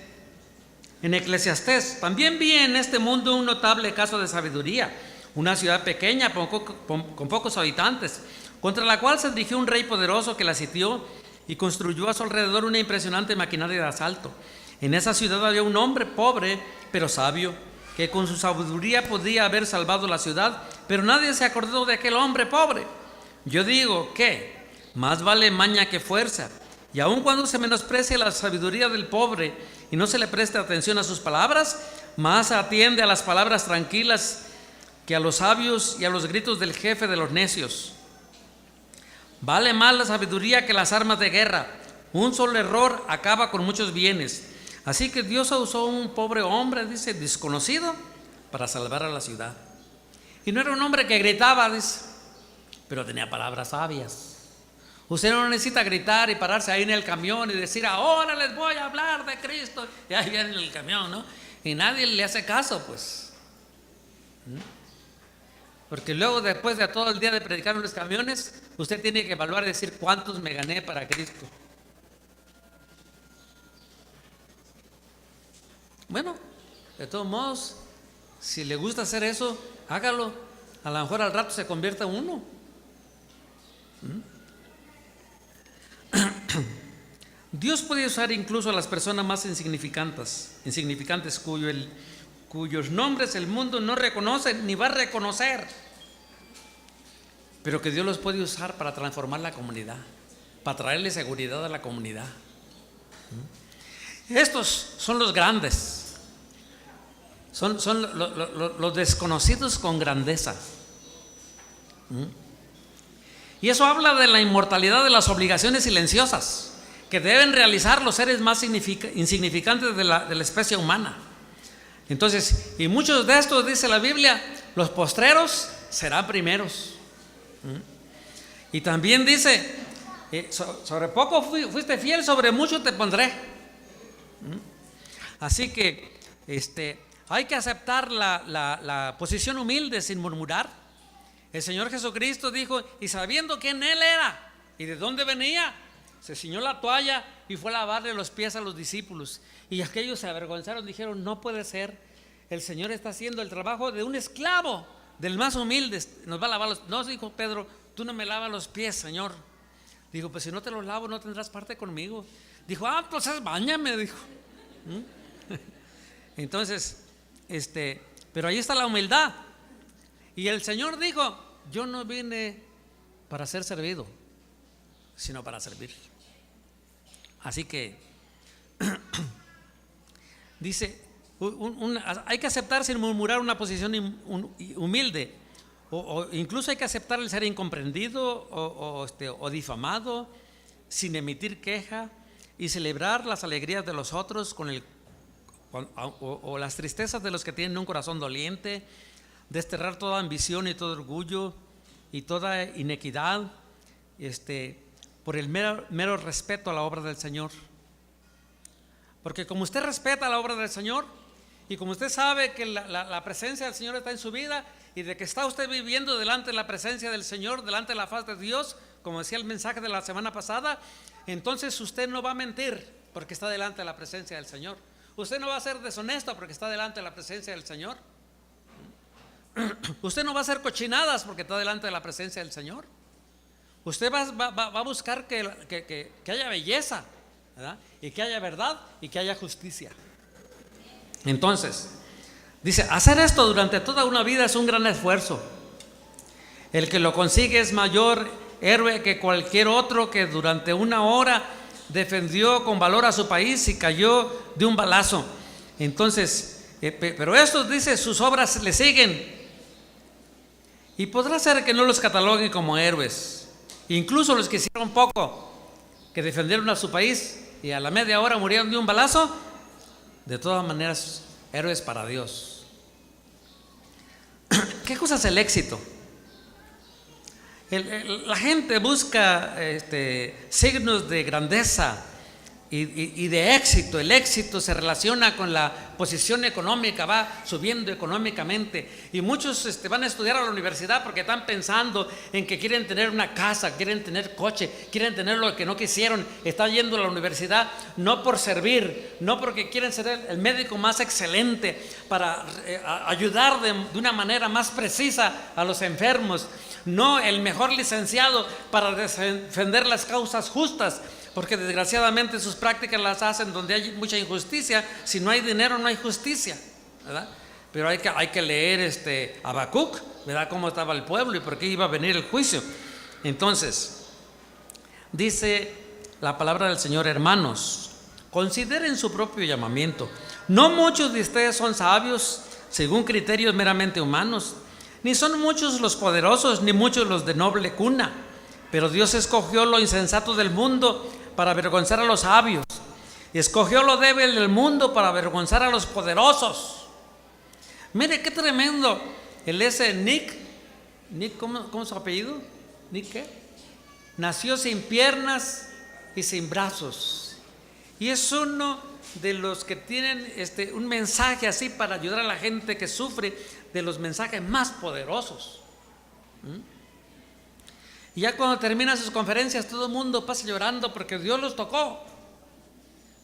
en Eclesiastés: también vi en este mundo un notable caso de sabiduría, una ciudad pequeña con pocos habitantes, contra la cual se dirigió un rey poderoso que la sitió y construyó a su alrededor una impresionante maquinaria de asalto. En esa ciudad había un hombre pobre pero sabio, que con su sabiduría podía haber salvado la ciudad, pero nadie se acordó de aquel hombre pobre. Yo digo que más vale maña que fuerza, y aun cuando se menosprecie la sabiduría del pobre y no se le preste atención a sus palabras, más atiende a las palabras tranquilas que a los sabios y a los gritos del jefe de los necios. Vale más la sabiduría que las armas de guerra. Un solo error acaba con muchos bienes. Así que Dios usó un pobre hombre, dice, desconocido, para salvar a la ciudad. Y no era un hombre que gritaba, dice, pero tenía palabras sabias. Usted no necesita gritar y pararse ahí en el camión y decir: ahora les voy a hablar de Cristo. Y ahí viene el camión, ¿no? Y nadie le hace caso, pues. Porque luego, después de todo el día de predicar en los camiones, usted tiene que evaluar y decir: ¿cuántos me gané para Cristo? Bueno, de todos modos, si le gusta hacer eso, hágalo. A lo mejor al rato se convierta en uno. Dios puede usar incluso a las personas más insignificantes cuyos nombres el mundo no reconoce ni va a reconocer, pero que Dios los puede usar para transformar la comunidad, para traerle seguridad a la comunidad. Estos son los grandes, son los desconocidos con grandeza. Y eso habla de la inmortalidad de las obligaciones silenciosas que deben realizar los seres más insignificantes de la especie humana. Entonces, y muchos de estos, dice la Biblia, los postreros serán primeros. Y también dice: sobre poco fuiste fiel, sobre mucho te pondré. Así que hay que aceptar la posición humilde sin murmurar. El Señor Jesucristo dijo: y sabiendo quién Él era y de dónde venía, se ciñó la toalla y fue a lavarle los pies a los discípulos. Y aquellos se avergonzaron, dijeron: no puede ser, el Señor está haciendo el trabajo de un esclavo, del más humilde, nos va a lavar los pies. No, dijo Pedro: tú no me lavas los pies, Señor. Dijo: pues si no te los lavo, no tendrás parte conmigo. Dijo: entonces báñame, dijo. Entonces, pero ahí está la humildad. Y el Señor dijo: yo no vine para ser servido, sino para servir. Así que dice, hay que aceptar sin murmurar una posición humilde, o incluso hay que aceptar el ser incomprendido o difamado, sin emitir queja, y celebrar las alegrías de los otros o las tristezas de los que tienen un corazón doliente. Desterrar toda ambición y todo orgullo y toda inequidad, por el mero respeto a la obra del Señor. Porque como usted respeta la obra del Señor, y como usted sabe que la presencia del Señor está en su vida, y de que está usted viviendo delante de la presencia del Señor, delante de la faz de Dios, como decía el mensaje de la semana pasada, entonces usted no va a mentir porque está delante de la presencia del Señor. Usted no va a ser deshonesto porque está delante de la presencia del Señor. Usted no va a hacer cochinadas porque está delante de la presencia del Señor. Usted va a buscar que haya belleza, ¿verdad? Y que haya verdad y que haya justicia. Entonces, dice: hacer esto durante toda una vida es un gran esfuerzo. El que lo consigue es mayor héroe que cualquier otro que durante una hora defendió con valor a su país y cayó de un balazo. Entonces, pero estos, dice, sus obras le siguen. Y podrá ser que no los cataloguen como héroes, incluso los que hicieron poco, que defendieron a su país y a la media hora murieron de un balazo. De todas maneras, héroes para Dios. ¿Qué cosa es el éxito? La gente busca signos de grandeza y de éxito. El éxito se relaciona con la posición económica, va subiendo económicamente, y muchos van a estudiar a la universidad porque están pensando en que quieren tener una casa, quieren tener coche, quieren tener lo que no quisieron. Están yendo a la universidad no por servir, no porque quieren ser el médico más excelente para ayudar de una manera más precisa a los enfermos, no el mejor licenciado para defender las causas justas, porque desgraciadamente sus prácticas las hacen donde hay mucha injusticia. Si no hay dinero, no hay justicia, ¿verdad? Pero hay que leer Habacuc, ¿verdad? Cómo estaba el pueblo y por qué iba a venir el juicio. Entonces, dice la palabra del Señor: hermanos, consideren su propio llamamiento. No muchos de ustedes son sabios según criterios meramente humanos, ni son muchos los poderosos, ni muchos los de noble cuna. Pero Dios escogió lo insensato del mundo para avergonzar a los sabios, y escogió lo débil del mundo para avergonzar a los poderosos. Mire qué tremendo. Nick, ¿cómo es su apellido? ¿Nick qué? nació sin piernas y sin brazos. Y es uno de los que tienen un mensaje así para ayudar a la gente que sufre, de los mensajes más poderosos. Y ya cuando termina sus conferencias, todo el mundo pasa llorando porque Dios los tocó.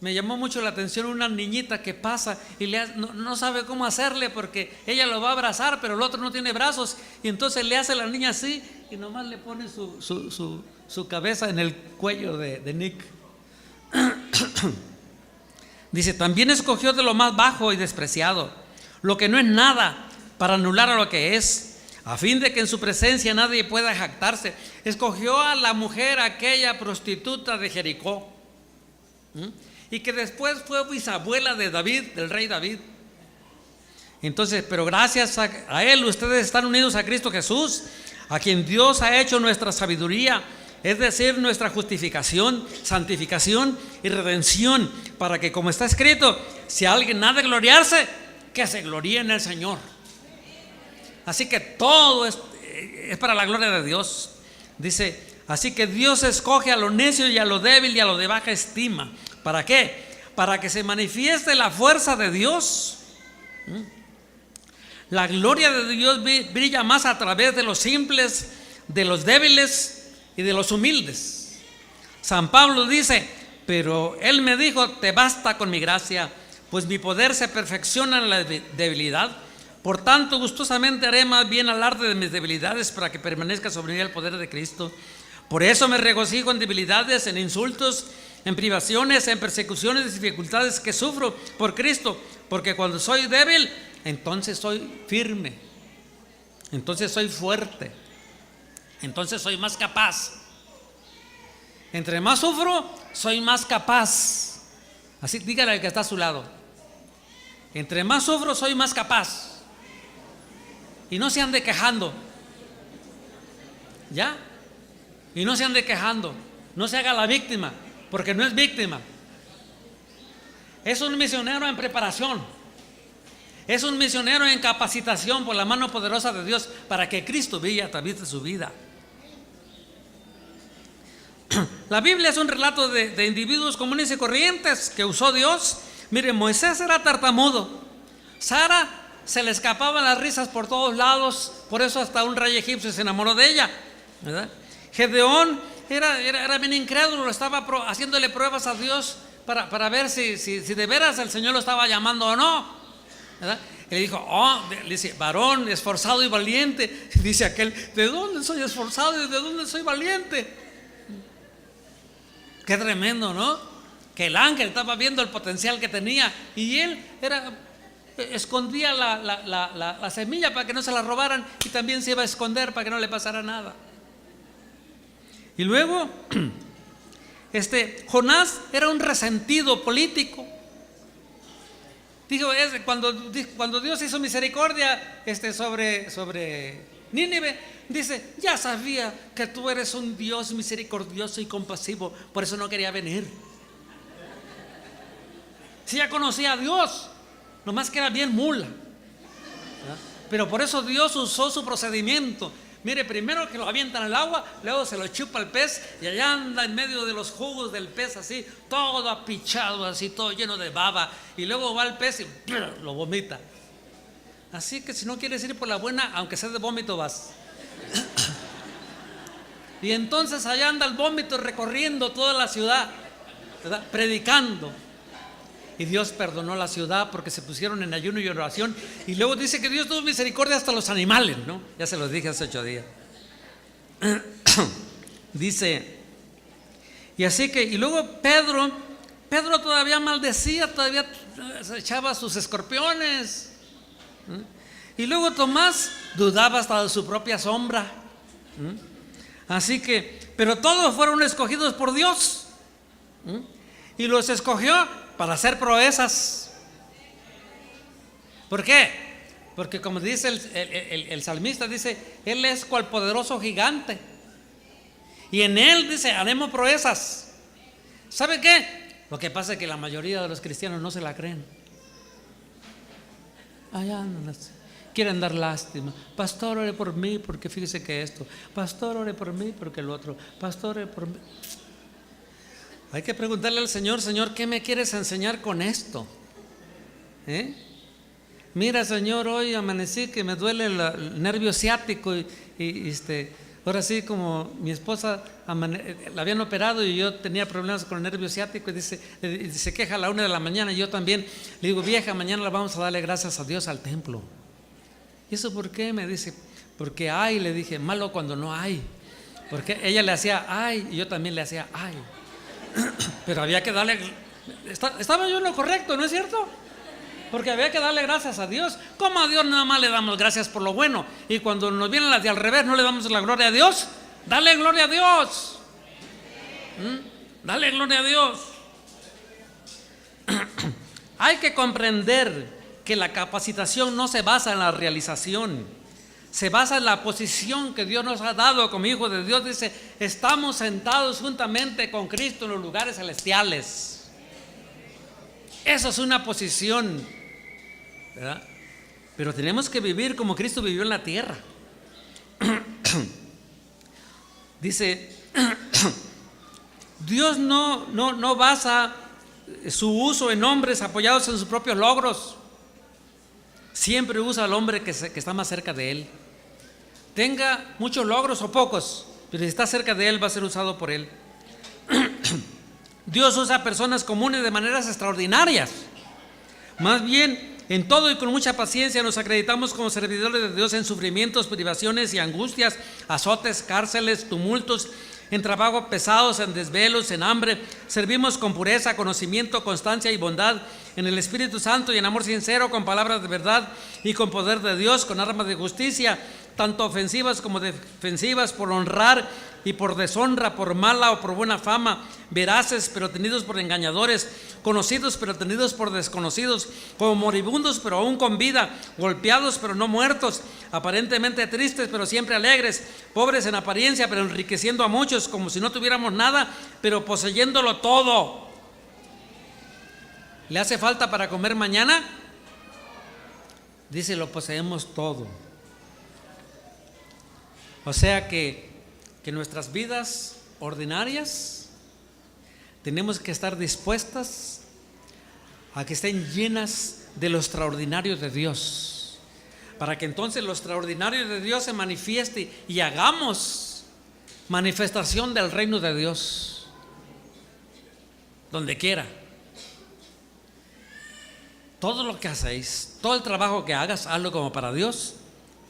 Me llamó mucho la atención una niñita que pasa y no sabe cómo hacerle, porque ella lo va a abrazar, pero el otro no tiene brazos, y entonces le hace a la niña así y nomás le pone su cabeza en el cuello de Nick. Dice: también escogió de lo más bajo y despreciado, lo que no es nada, para anular a lo que es, a fin de que en su presencia nadie pueda jactarse. Escogió a la mujer, aquella prostituta de Jericó, y que después fue bisabuela de David, del rey David. Entonces, pero gracias a él ustedes están unidos a Cristo Jesús, a quien Dios ha hecho nuestra sabiduría, es decir, nuestra justificación, santificación y redención, para que, como está escrito, si alguien ha de gloriarse, que se gloríe en el Señor. Así que todo es para la gloria de Dios. Dice: así que Dios escoge a lo necio y a lo débil y a lo de baja estima. ¿Para qué? Para que se manifieste la fuerza de Dios. La gloria de Dios brilla más a través de los simples, de los débiles y de los humildes. San Pablo dice: pero Él me dijo, te basta con mi gracia, pues mi poder se perfecciona en la debilidad. Por tanto, gustosamente haré más bien alarde de mis debilidades, para que permanezca sobre mí el poder de Cristo. Por eso me regocijo en debilidades, en insultos, en privaciones, en persecuciones y dificultades que sufro por Cristo, porque cuando soy débil, entonces soy firme, entonces soy fuerte, entonces soy más capaz. Entre más sufro, soy más capaz. Así dígale al que está a su lado: entre más sufro, soy más capaz. Y no se ande quejando, ¿ya? Y no se ande quejando, no se haga la víctima, porque no es víctima. Es un misionero en preparación, es un misionero en capacitación por la mano poderosa de Dios, para que Cristo brille a través de su vida. La Biblia es un relato de individuos comunes y corrientes que usó Dios. Mire, Moisés era tartamudo, Sara se le escapaban las risas por todos lados, por eso hasta un rey egipcio se enamoró de ella, ¿verdad? Gedeón era bien incrédulo, estaba haciéndole pruebas a Dios para ver si de veras el Señor lo estaba llamando o no, ¿verdad? Y le dijo: le dice, varón esforzado y valiente. Dice aquel: ¿de dónde soy esforzado y de dónde soy valiente? Qué tremendo, ¿no? Que el ángel estaba viendo el potencial que tenía, y él escondía la semilla para que no se la robaran, y también se iba a esconder para que no le pasara nada. Y luego Jonás era un resentido político. Dijo, cuando Dios hizo misericordia sobre Nínive, dice: ya sabía que tú eres un Dios misericordioso y compasivo, por eso no quería venir. Sí, ya conocía a Dios, nomás que era bien mula, ¿verdad? Pero por eso Dios usó su procedimiento. Mire, primero que lo avientan al agua, luego se lo chupa el pez, y allá anda en medio de los jugos del pez, así, todo apichado, así, todo lleno de baba, y luego va el pez y lo vomita. Así que si no quieres ir por la buena, aunque sea de vómito, vas. Y entonces allá anda el vómito recorriendo toda la ciudad, ¿verdad? Predicando. Y Dios perdonó la ciudad porque se pusieron en ayuno y oración. Y luego dice que Dios tuvo misericordia hasta los animales, ¿no? Ya se los dije hace 8 días. Dice, y así que, y luego Pedro todavía maldecía, todavía se echaba sus escorpiones. Y luego Tomás dudaba hasta de su propia sombra. Así que, pero todos fueron escogidos por Dios, y los escogió para hacer proezas. ¿Por qué? Porque como dice el salmista, dice: Él es cual poderoso gigante, y en Él, dice, haremos proezas. ¿Sabe qué? Lo que pasa es que la mayoría de los cristianos no se la creen. Allá andan. quieren dar lástima. Pastor, ore por mí porque fíjese que esto. Pastor, ore por mí porque lo otro. Pastor, ore por mí. Hay que preguntarle al Señor: Señor, ¿qué me quieres enseñar con esto? Mira, Señor, hoy amanecí que me duele el nervio ciático y ahora sí, como mi esposa la habían operado y yo tenía problemas con el nervio ciático, y se queja a la 1 de la mañana, y yo también le digo: vieja, mañana la vamos a darle gracias a Dios al templo. ¿Y eso por qué? Me dice: porque hay. Le dije: malo cuando no hay. Porque ella le hacía ay y yo también le hacía ay. Pero había que darle. Estaba yo en lo correcto, ¿no es cierto? Porque había que darle gracias a Dios. ¿Cómo a Dios nada más le damos gracias por lo bueno? Y cuando nos vienen las de al revés, ¿no le damos la gloria a Dios? Dale gloria a Dios. Dale gloria a Dios. Hay que comprender que la capacitación no se basa en la realización, se basa en la posición que Dios nos ha dado como hijos de Dios. Dice: estamos sentados juntamente con Cristo en los lugares celestiales. Eso es una posición, ¿verdad? Pero tenemos que vivir como Cristo vivió en la tierra. Dice: Dios no basa su uso en hombres apoyados en sus propios logros. Siempre usa al hombre que está más cerca de Él. Tenga muchos logros o pocos, pero si está cerca de Él, va a ser usado por Él. Dios usa a personas comunes de maneras extraordinarias. Más bien, en todo y con mucha paciencia nos acreditamos como servidores de Dios en sufrimientos, privaciones y angustias, azotes, cárceles, tumultos, en trabajos pesados, en desvelos, en hambre. Servimos con pureza, conocimiento, constancia y bondad, en el Espíritu Santo y en amor sincero, con palabras de verdad y con poder de Dios, con armas de justicia, tanto ofensivas como defensivas, por honrar y por deshonra, por mala o por buena fama, veraces pero tenidos por engañadores, conocidos pero tenidos por desconocidos, como moribundos pero aún con vida, golpeados pero no muertos, aparentemente tristes pero siempre alegres, pobres en apariencia pero enriqueciendo a muchos, como si no tuviéramos nada pero poseyéndolo todo. ¿Le hace falta para comer mañana? Dice: lo poseemos todo. O sea que nuestras vidas ordinarias tenemos que estar dispuestas a que estén llenas de lo extraordinario de Dios, para que entonces lo extraordinario de Dios se manifieste y hagamos manifestación del reino de Dios donde quiera. Todo lo que hacéis, todo el trabajo que hagas, hazlo como para Dios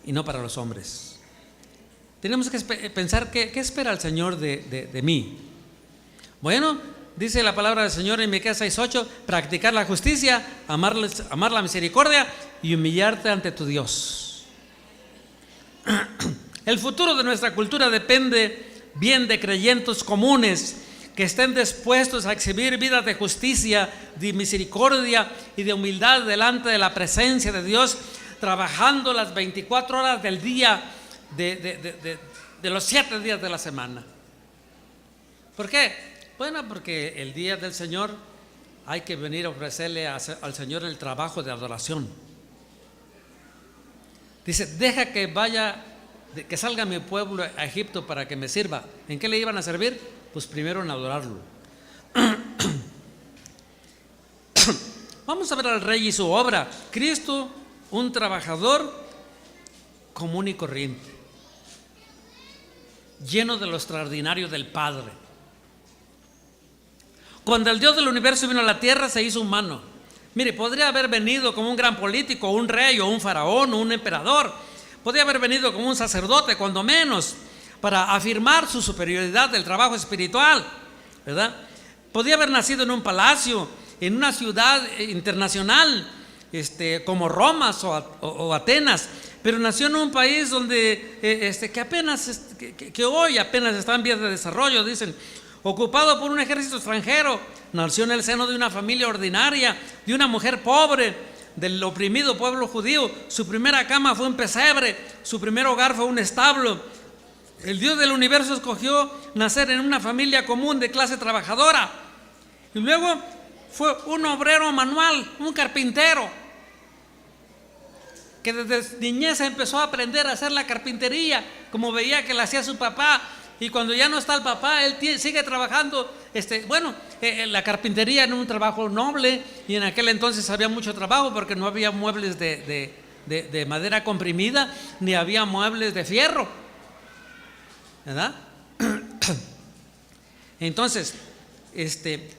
y no para los hombres. Tenemos que pensar qué espera el Señor de mí. Bueno, dice la palabra del Señor en Miqueas 6:8: practicar la justicia, amar la misericordia y humillarte ante tu Dios. El futuro de nuestra cultura depende bien de creyentes comunes que estén dispuestos a exhibir vidas de justicia, de misericordia y de humildad delante de la presencia de Dios, trabajando las 24 horas del día de los 7 días de la semana. ¿Por qué? Bueno, porque el día del Señor hay que venir a ofrecerle al Señor el trabajo de adoración. Dice: deja que que salga mi pueblo a Egipto para que me sirva. ¿En qué le iban a servir? Pues primero en adorarlo. Vamos a ver al Rey y su obra. Cristo, un trabajador común y corriente, lleno de lo extraordinario del Padre. Cuando el Dios del universo vino a la tierra, se hizo humano. Mire, podría haber venido como un gran político, un rey o un faraón o un emperador. Podría haber venido como un sacerdote, cuando menos, para afirmar su superioridad del trabajo espiritual, ¿verdad? Podría haber nacido en un palacio, en una ciudad internacional, como Roma o Atenas, pero nació en un país donde que apenas que hoy apenas está en vías de desarrollo, dicen, ocupado por un ejército extranjero. Nació en el seno de una familia ordinaria, de una mujer pobre, del oprimido pueblo judío. Su primera cama fue un pesebre, su primer hogar fue un establo. El Dios del universo escogió nacer en una familia común de clase trabajadora, y luego fue un obrero manual, un carpintero. que desde niñez empezó a aprender a hacer la carpintería, como veía que la hacía su papá, y cuando ya no está el papá, él sigue trabajando. La carpintería era un trabajo noble, y en aquel entonces había mucho trabajo porque no había muebles de madera comprimida, ni había muebles de fierro, ¿verdad? Entonces,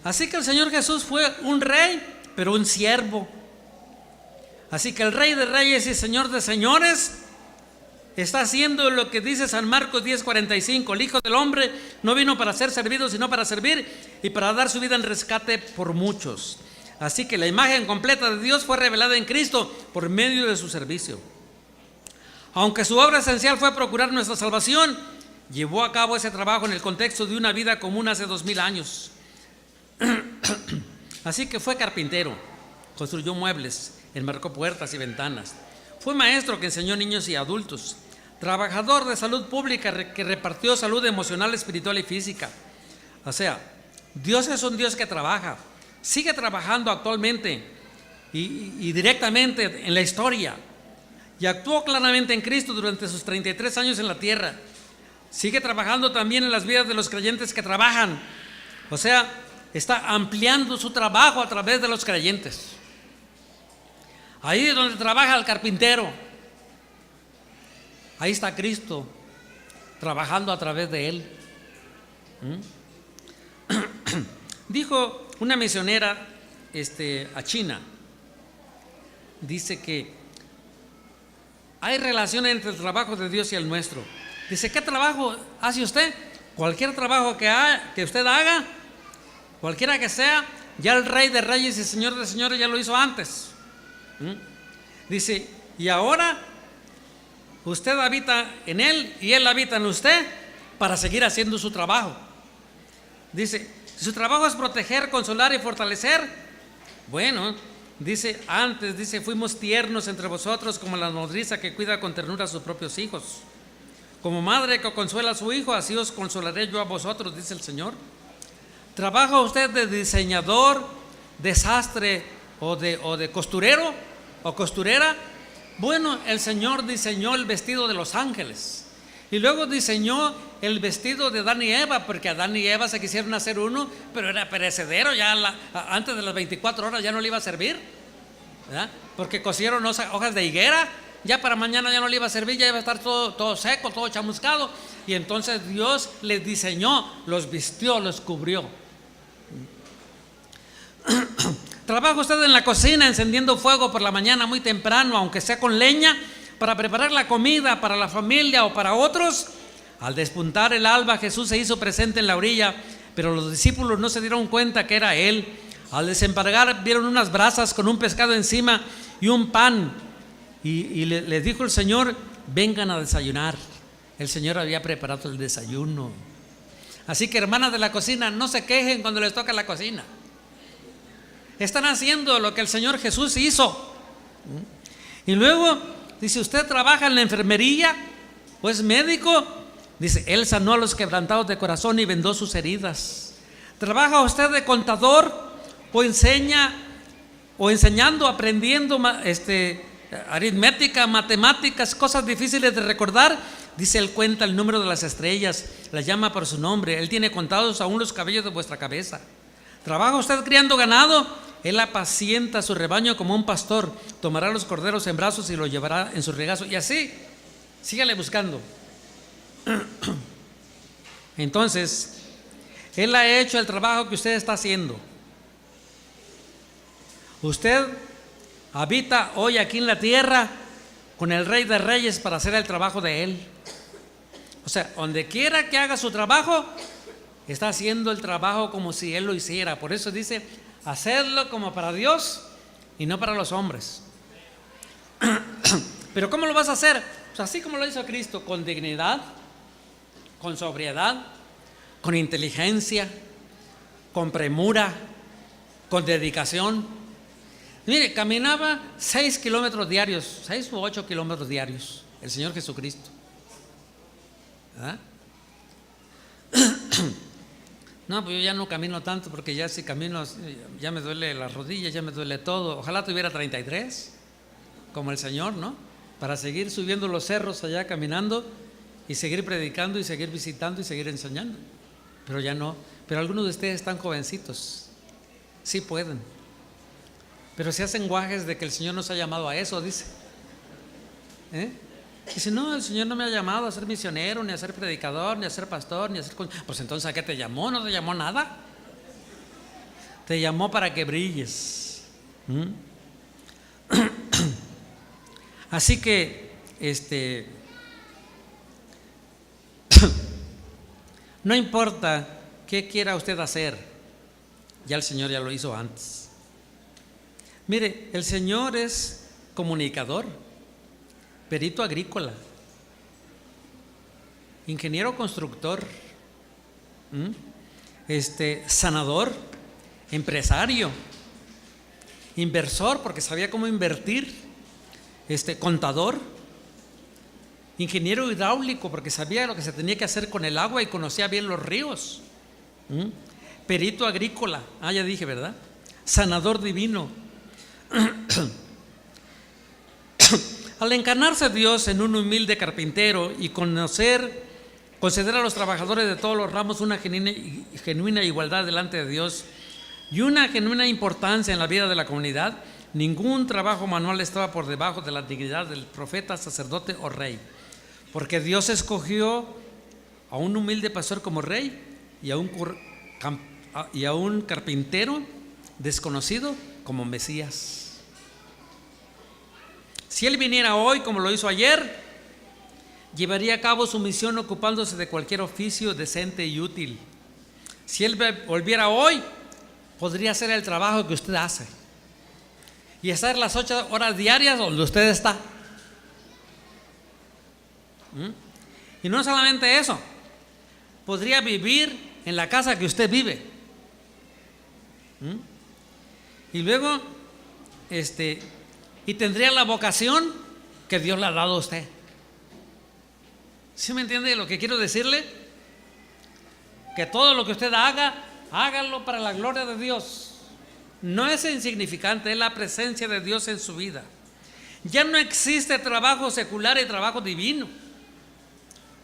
así que el Señor Jesús fue un rey, pero un siervo. Así que el Rey de Reyes y Señor de Señores está haciendo lo que dice San Marcos 10:45: el Hijo del Hombre no vino para ser servido, sino para servir y para dar su vida en rescate por muchos. Así que la imagen completa de Dios fue revelada en Cristo por medio de su servicio. Aunque su obra esencial fue procurar nuestra salvación, llevó a cabo ese trabajo en el contexto de una vida común hace 2000 años. Así que fue carpintero, construyó muebles, enmarcó puertas y ventanas. Fue maestro que enseñó niños y adultos, trabajador de salud pública que repartió salud emocional, espiritual y física. O sea, Dios es un Dios que trabaja, sigue trabajando actualmente y directamente en la historia, y actuó claramente en Cristo durante sus 33 años en la tierra. Sigue trabajando también en las vidas de los creyentes que trabajan. O sea, está ampliando su trabajo a través de los creyentes. Ahí es donde trabaja el carpintero, ahí está Cristo trabajando a través de él. Dijo una misionera a China, dice que hay relación entre el trabajo de Dios y el nuestro. Dice: ¿qué trabajo hace usted? Cualquier trabajo que usted haga, cualquiera que sea, ya el Rey de Reyes y Señor de Señores ya lo hizo antes. Dice: y ahora usted habita en él y él habita en usted para seguir haciendo su trabajo. Dice: si su trabajo es proteger, consolar y fortalecer, bueno, dice, antes fuimos tiernos entre vosotros como la nodriza que cuida con ternura a sus propios hijos. Como madre que consuela a su hijo, así os consolaré yo a vosotros, dice el Señor. ¿Trabaja usted de diseñador, de sastre o de costurero o costurera? Bueno, el Señor diseñó el vestido de los ángeles y luego diseñó el vestido de Adán y Eva, porque Adán y Eva se quisieron hacer uno, pero era perecedero, ya antes de las 24 horas ya no le iba a servir, ¿verdad? Porque cosieron hojas de higuera, ya para mañana ya no le iba a servir, ya iba a estar todo seco, todo chamuscado. Y entonces Dios les diseñó, los vistió, los cubrió. ¿Trabaja usted en la cocina encendiendo fuego por la mañana muy temprano, aunque sea con leña, para preparar la comida para la familia o para otros? Al despuntar el alba, Jesús se hizo presente en la orilla, pero los discípulos no se dieron cuenta que era Él. Al desembargar, vieron unas brasas con un pescado encima y un pan, y les dijo el Señor: vengan a desayunar. El Señor había preparado el desayuno. Así que, hermanas de la cocina, no se quejen cuando les toca la cocina. Están haciendo lo que el Señor Jesús hizo. Y luego dice: ¿usted trabaja en la enfermería o es médico? Dice: Él sanó a los quebrantados de corazón y vendó sus heridas. ¿Trabaja usted de contador o enseñando, aprendiendo aritmética, matemáticas, cosas difíciles de recordar? Dice: Él cuenta el número de las estrellas, las llama por su nombre, Él tiene contados aún los cabellos de vuestra cabeza. ¿Trabaja usted criando ganado? Él apacienta su rebaño como un pastor, tomará los corderos en brazos y los llevará en su regazo. Y así, sígale buscando. Entonces, Él ha hecho el trabajo que usted está haciendo. Usted habita hoy aquí en la tierra con el Rey de Reyes para hacer el trabajo de Él. O sea, donde quiera que haga su trabajo, está haciendo el trabajo como si Él lo hiciera. Por eso dice: hacedlo como para Dios y no para los hombres. Pero ¿cómo lo vas a hacer? Pues así como lo hizo Cristo, con dignidad, con sobriedad, con inteligencia, con premura, con dedicación. Mire, caminaba 6 kilómetros diarios, 6 u 8 kilómetros diarios, el Señor Jesucristo. ¿Verdad? No, pues yo ya no camino tanto, porque ya si camino ya me duele las rodillas, ya me duele todo. Ojalá tuviera 33 como el Señor, ¿no? para seguir subiendo los cerros allá caminando y seguir predicando y seguir visitando y seguir enseñando. Pero ya no. Pero algunos de ustedes están jovencitos, sí pueden, pero se hacen guajes de que el Señor nos ha llamado a eso, dice. Dice, no, el Señor no me ha llamado a ser misionero, ni a ser predicador, ni a ser pastor, ni a ser... Pues entonces, ¿a qué te llamó? No te llamó nada. Te llamó para que brilles. Así que no importa qué quiera usted hacer, ya el Señor ya lo hizo antes. Mire, el Señor es comunicador, perito agrícola, ingeniero constructor, sanador, empresario, inversor, porque sabía cómo invertir, contador, ingeniero hidráulico, porque sabía lo que se tenía que hacer con el agua y conocía bien los ríos, perito agrícola, ya dije, ¿verdad? Sanador divino. Al encarnarse Dios en un humilde carpintero y conceder a los trabajadores de todos los ramos una genuina igualdad delante de Dios y una genuina importancia en la vida de la comunidad, ningún trabajo manual estaba por debajo de la dignidad del profeta, sacerdote o rey, porque Dios escogió a un humilde pastor como rey y a un carpintero desconocido como Mesías. Si Él viniera hoy como lo hizo ayer, llevaría a cabo su misión ocupándose de cualquier oficio decente y útil. Si Él volviera hoy, podría hacer el trabajo que usted hace y estar las 8 horas diarias donde usted está. Y no solamente eso, podría vivir en la casa que usted vive. Y luego, y tendría la vocación que Dios le ha dado a usted. ¿Sí me entiende lo que quiero decirle? Que todo lo que usted haga, hágalo para la gloria de Dios. No es insignificante, es la presencia de Dios en su vida. Ya no existe trabajo secular y trabajo divino.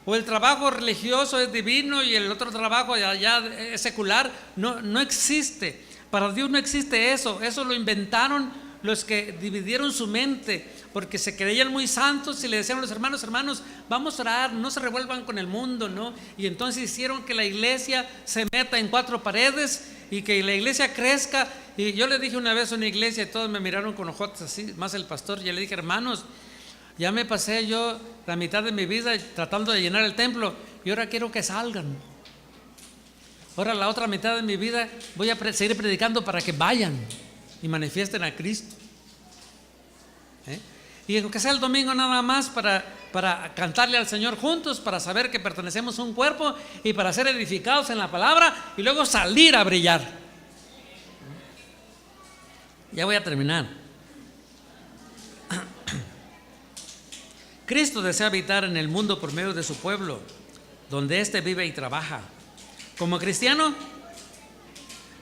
O el trabajo religioso es divino y el otro trabajo ya es secular. No existe. Para Dios no existe eso. Eso lo inventaron los que dividieron su mente, porque se creían muy santos y le decían a los hermanos, vamos a orar, no se revuelvan con el mundo, ¿no? Y entonces hicieron que la iglesia se meta en 4 paredes y que la iglesia crezca. Y yo le dije una vez a una iglesia y todos me miraron con ojotes así, más el pastor, y yo le dije, hermanos, ya me pasé yo la mitad de mi vida tratando de llenar el templo y ahora quiero que salgan. Ahora la otra mitad de mi vida voy a seguir predicando para que vayan y manifiesten a Cristo. Y aunque sea el domingo nada más para cantarle al Señor juntos, para saber que pertenecemos a un cuerpo y para ser edificados en la palabra y luego salir a brillar. Ya voy a terminar. Cristo desea habitar en el mundo por medio de su pueblo, donde éste vive y trabaja. Como cristiano,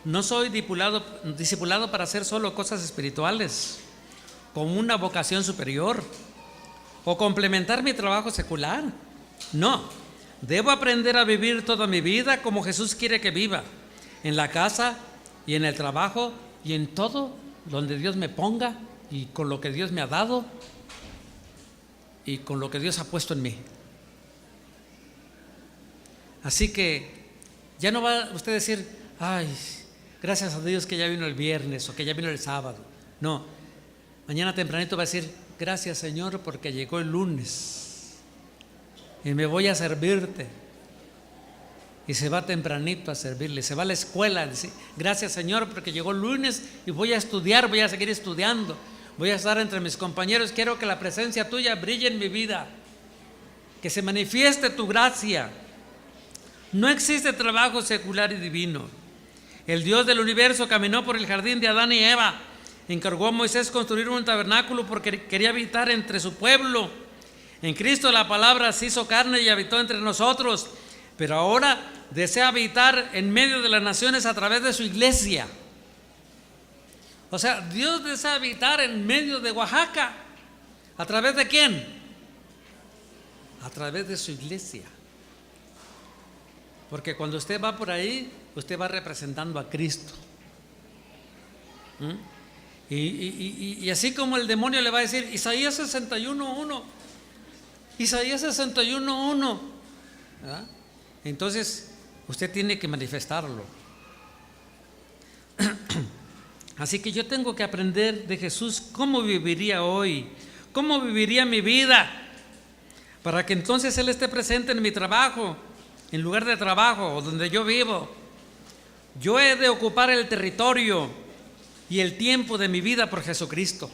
no soy discipulado para hacer solo cosas espirituales, con una vocación superior, o complementar mi trabajo secular. No, debo aprender a vivir toda mi vida como Jesús quiere que viva, en la casa y en el trabajo y en todo donde Dios me ponga y con lo que Dios me ha dado y con lo que Dios ha puesto en mí. Así que ya no va usted a decir, ay, gracias a Dios que ya vino el viernes o que ya vino el sábado. No, mañana tempranito va a decir, gracias Señor porque llegó el lunes y me voy a servirte. Y se va tempranito a servirle, se va a la escuela a decir, gracias Señor porque llegó el lunes y voy a estudiar, voy a seguir estudiando, voy a estar entre mis compañeros, quiero que la presencia tuya brille en mi vida, que se manifieste tu gracia. No existe trabajo secular y divino. El Dios del universo caminó por el jardín de Adán y Eva, encargó a Moisés construir un tabernáculo porque quería habitar entre su pueblo. En Cristo la palabra se hizo carne y habitó entre nosotros, pero ahora desea habitar en medio de las naciones a través de su iglesia. O sea, Dios desea habitar en medio de Oaxaca ¿A través de quién? A través de su iglesia. Porque cuando usted va por ahí, usted va representando a Cristo. Y así como el demonio le va a decir, Isaías 61:1, Isaías 61:1, ¿verdad? Entonces usted tiene que manifestarlo. Así que yo tengo que aprender de Jesús cómo viviría hoy, cómo viviría mi vida, para que entonces Él esté presente en mi trabajo, en lugar de trabajo o donde yo vivo. Yo he de ocupar el territorio y el tiempo de mi vida por Jesucristo.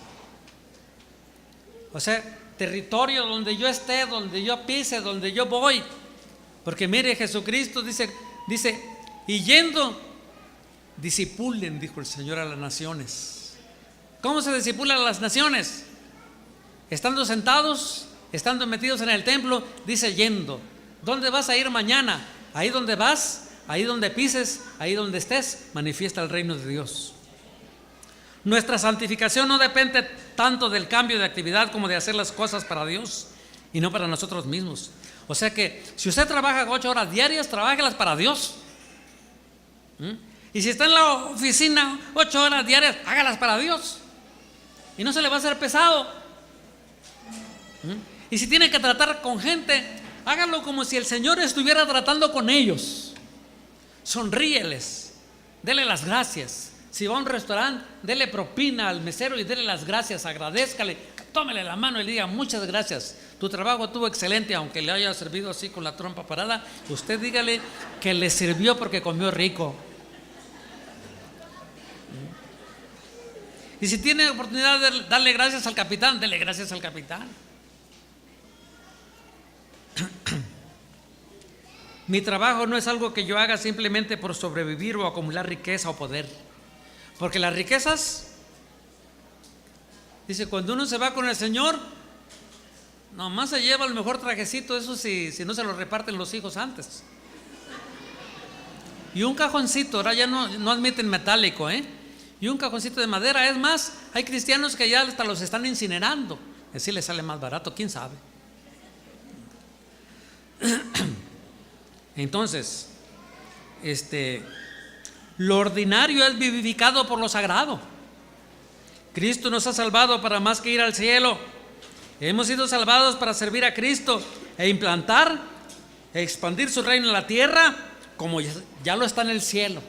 O sea, territorio donde yo esté, donde yo pise, donde yo voy. Porque mire, Jesucristo dice, y yendo, disipulen, dijo el Señor, a las naciones. ¿Cómo se disipulan a las naciones? Estando sentados, estando metidos en el templo, dice yendo. ¿Dónde vas a ir mañana? Ahí donde vas, ahí donde pises, ahí donde estés, manifiesta el reino de Dios. Nuestra santificación no depende tanto del cambio de actividad como de hacer las cosas para Dios y no para nosotros mismos. O sea que si usted trabaja 8 horas diarias, trabájelas para Dios. Y si está en la oficina 8 horas diarias, hágalas para Dios. Y no se le va a hacer pesado. Y si tiene que tratar con gente, hágalo como si el Señor estuviera tratando con ellos. Sonríeles, dele las gracias. Si va a un restaurante, dele propina al mesero y dele las gracias, agradézcale, tómele la mano y le diga muchas gracias. Tu trabajo estuvo excelente, aunque le haya servido así con la trompa parada. Usted dígale que le sirvió porque comió rico. Y si tiene oportunidad de darle gracias al capitán, dele gracias al capitán. Mi trabajo no es algo que yo haga simplemente por sobrevivir o acumular riqueza o poder. Porque las riquezas, dice, cuando uno se va con el Señor, nomás se lleva el mejor trajecito, eso si no se lo reparten los hijos antes. Y un cajoncito, ahora ya no admiten metálico, y un cajoncito de madera. Es más, hay cristianos que ya hasta los están incinerando. Así les sale más barato, quién sabe. Entonces, lo ordinario es vivificado por lo sagrado. Cristo nos ha salvado para más que ir al cielo. Hemos sido salvados para servir a Cristo e implantar, e expandir su reino en la tierra como ya lo está en el cielo.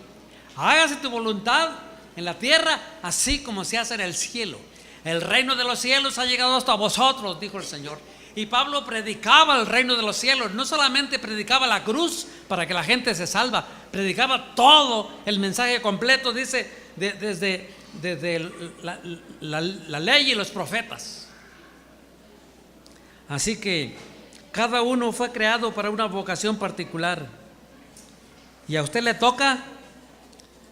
Hágase tu voluntad en la tierra así como se hace en el cielo. El reino de los cielos ha llegado hasta vosotros, dijo el Señor. Y Pablo predicaba el reino de los cielos. No solamente predicaba la cruz para que la gente se salva, predicaba todo el mensaje completo, dice, desde la ley y los profetas. Así que cada uno fue creado para una vocación particular y a usted le toca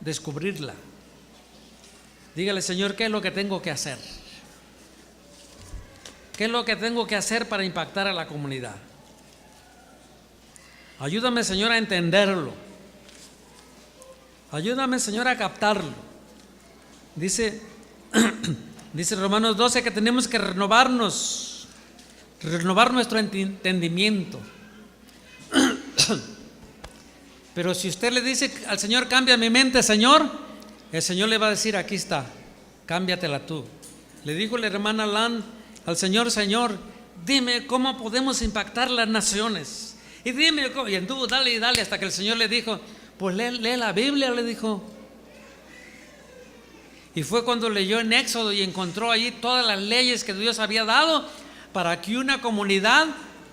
descubrirla. Dígale, Señor, ¿qué es lo que tengo que hacer? ¿Qué es lo que tengo que hacer para impactar a la comunidad? Ayúdame, Señor, a entenderlo. Ayúdame, Señor, a captarlo. Dice Romanos 12 que tenemos que renovar nuestro entendimiento. Pero si usted le dice al Señor, cambia mi mente, Señor, el Señor le va a decir, aquí está, cámbiatela tú. Le dijo la hermana Lan al Señor, Señor, dime cómo podemos impactar las naciones. Y dime cómo. Y anduvo, dale y dale, hasta que el Señor le dijo, pues lee la Biblia, le dijo. Y fue cuando leyó en Éxodo y encontró allí todas las leyes que Dios había dado para que una comunidad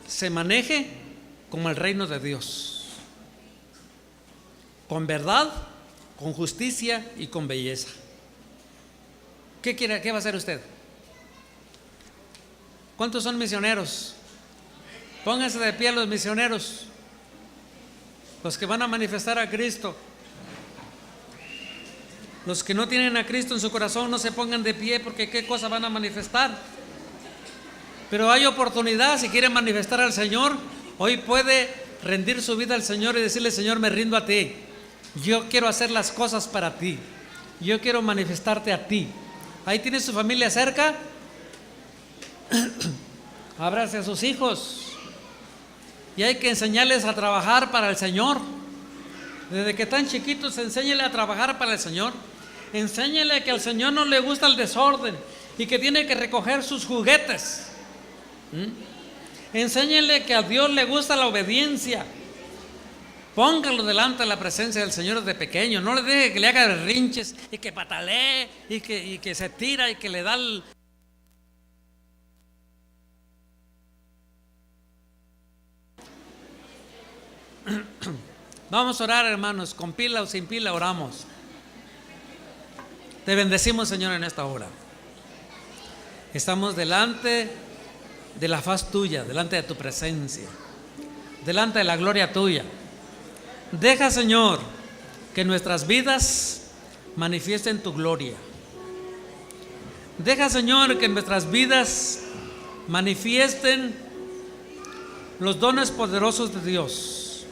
se maneje como el reino de Dios, con verdad, con justicia y con belleza. ¿Qué va a hacer usted? ¿Cuántos son misioneros? Pónganse de pie los misioneros, los que van a manifestar a Cristo. Los que no tienen a Cristo en su corazón no se pongan de pie, porque qué cosa van a manifestar. Pero hay oportunidad. Si quiere manifestar al Señor, hoy puede rendir su vida al Señor y decirle, Señor, me rindo a ti. Yo quiero hacer las cosas para ti. Yo quiero manifestarte a ti. Ahí tiene su familia cerca. Ábrase a sus hijos. Y hay que enseñarles a trabajar para el Señor. Desde que están chiquitos, enséñale a trabajar para el Señor. Enséñale que al Señor no le gusta el desorden y que tiene que recoger sus juguetes. Enséñale que a Dios le gusta la obediencia. Póngalo delante de la presencia del Señor desde pequeño. No le deje que le haga berrinches y que patalee y que se tira y que le da el... Vamos a orar, hermanos, con pila o sin pila oramos. Te bendecimos, Señor, en esta hora. Estamos delante de la faz tuya, delante de tu presencia, delante de la gloria tuya. Deja, Señor, que nuestras vidas manifiesten tu gloria. Deja, Señor, que nuestras vidas manifiesten los dones poderosos de Dios,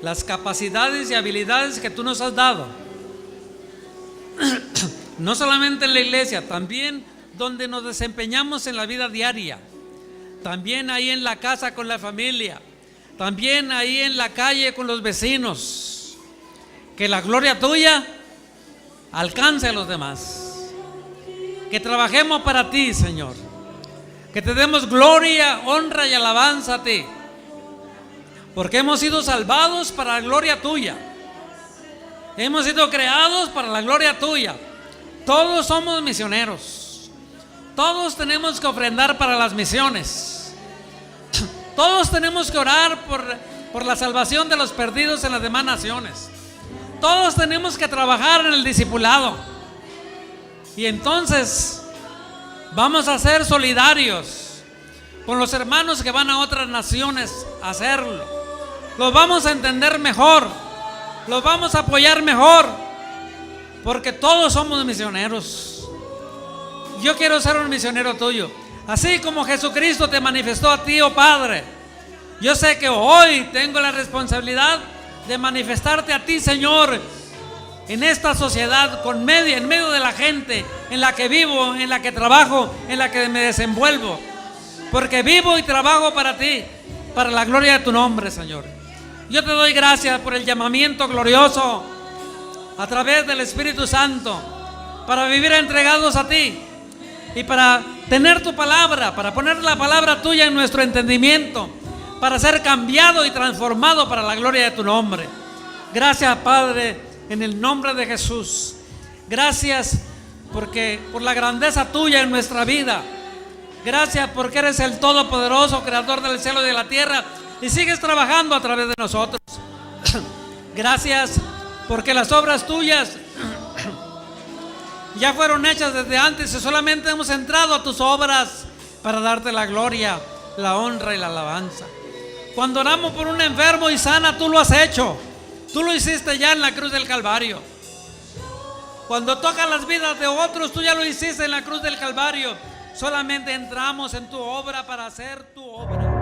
las capacidades y habilidades que tú nos has dado. No solamente en la iglesia, también donde nos desempeñamos en la vida diaria, también ahí en la casa con la familia, también ahí en la calle con los vecinos. Que la gloria tuya alcance a los demás. Que trabajemos para ti, Señor. Que te demos gloria, honra y alabanza a ti. Porque hemos sido salvados para la gloria tuya. Hemos sido creados para la gloria tuya. Todos somos misioneros. Todos tenemos que ofrendar para las misiones. Todos tenemos que orar por la salvación de los perdidos en las demás naciones. Todos tenemos que trabajar en el discipulado. Y entonces vamos a ser solidarios con los hermanos que van a otras naciones a hacerlo. Los vamos a entender mejor, los vamos a apoyar mejor, porque todos somos misioneros. Yo quiero ser un misionero tuyo, así como Jesucristo te manifestó a ti, oh Padre. Yo sé que hoy tengo la responsabilidad de manifestarte a ti, Señor, en esta sociedad, en medio de la gente en la que vivo, en la que trabajo, en la que me desenvuelvo, porque vivo y trabajo para ti, para la gloria de tu nombre, Señor. Yo te doy gracias por el llamamiento glorioso a través del Espíritu Santo para vivir entregados a ti y para tener tu palabra, para poner la palabra tuya en nuestro entendimiento, para ser cambiado y transformado para la gloria de tu nombre. Gracias, Padre, en el nombre de Jesús. Gracias por la grandeza tuya en nuestra vida. Gracias porque eres el Todopoderoso, Creador del cielo y de la tierra, y sigues trabajando a través de nosotros. Gracias porque las obras tuyas ya fueron hechas desde antes y solamente hemos entrado a tus obras para darte la gloria, la honra y la alabanza. Cuando oramos por un enfermo y sana, tú lo has hecho. Tú lo hiciste ya en la cruz del Calvario. Cuando tocas las vidas de otros, tú ya lo hiciste en la cruz del Calvario. Solamente entramos en tu obra para hacer tu obra.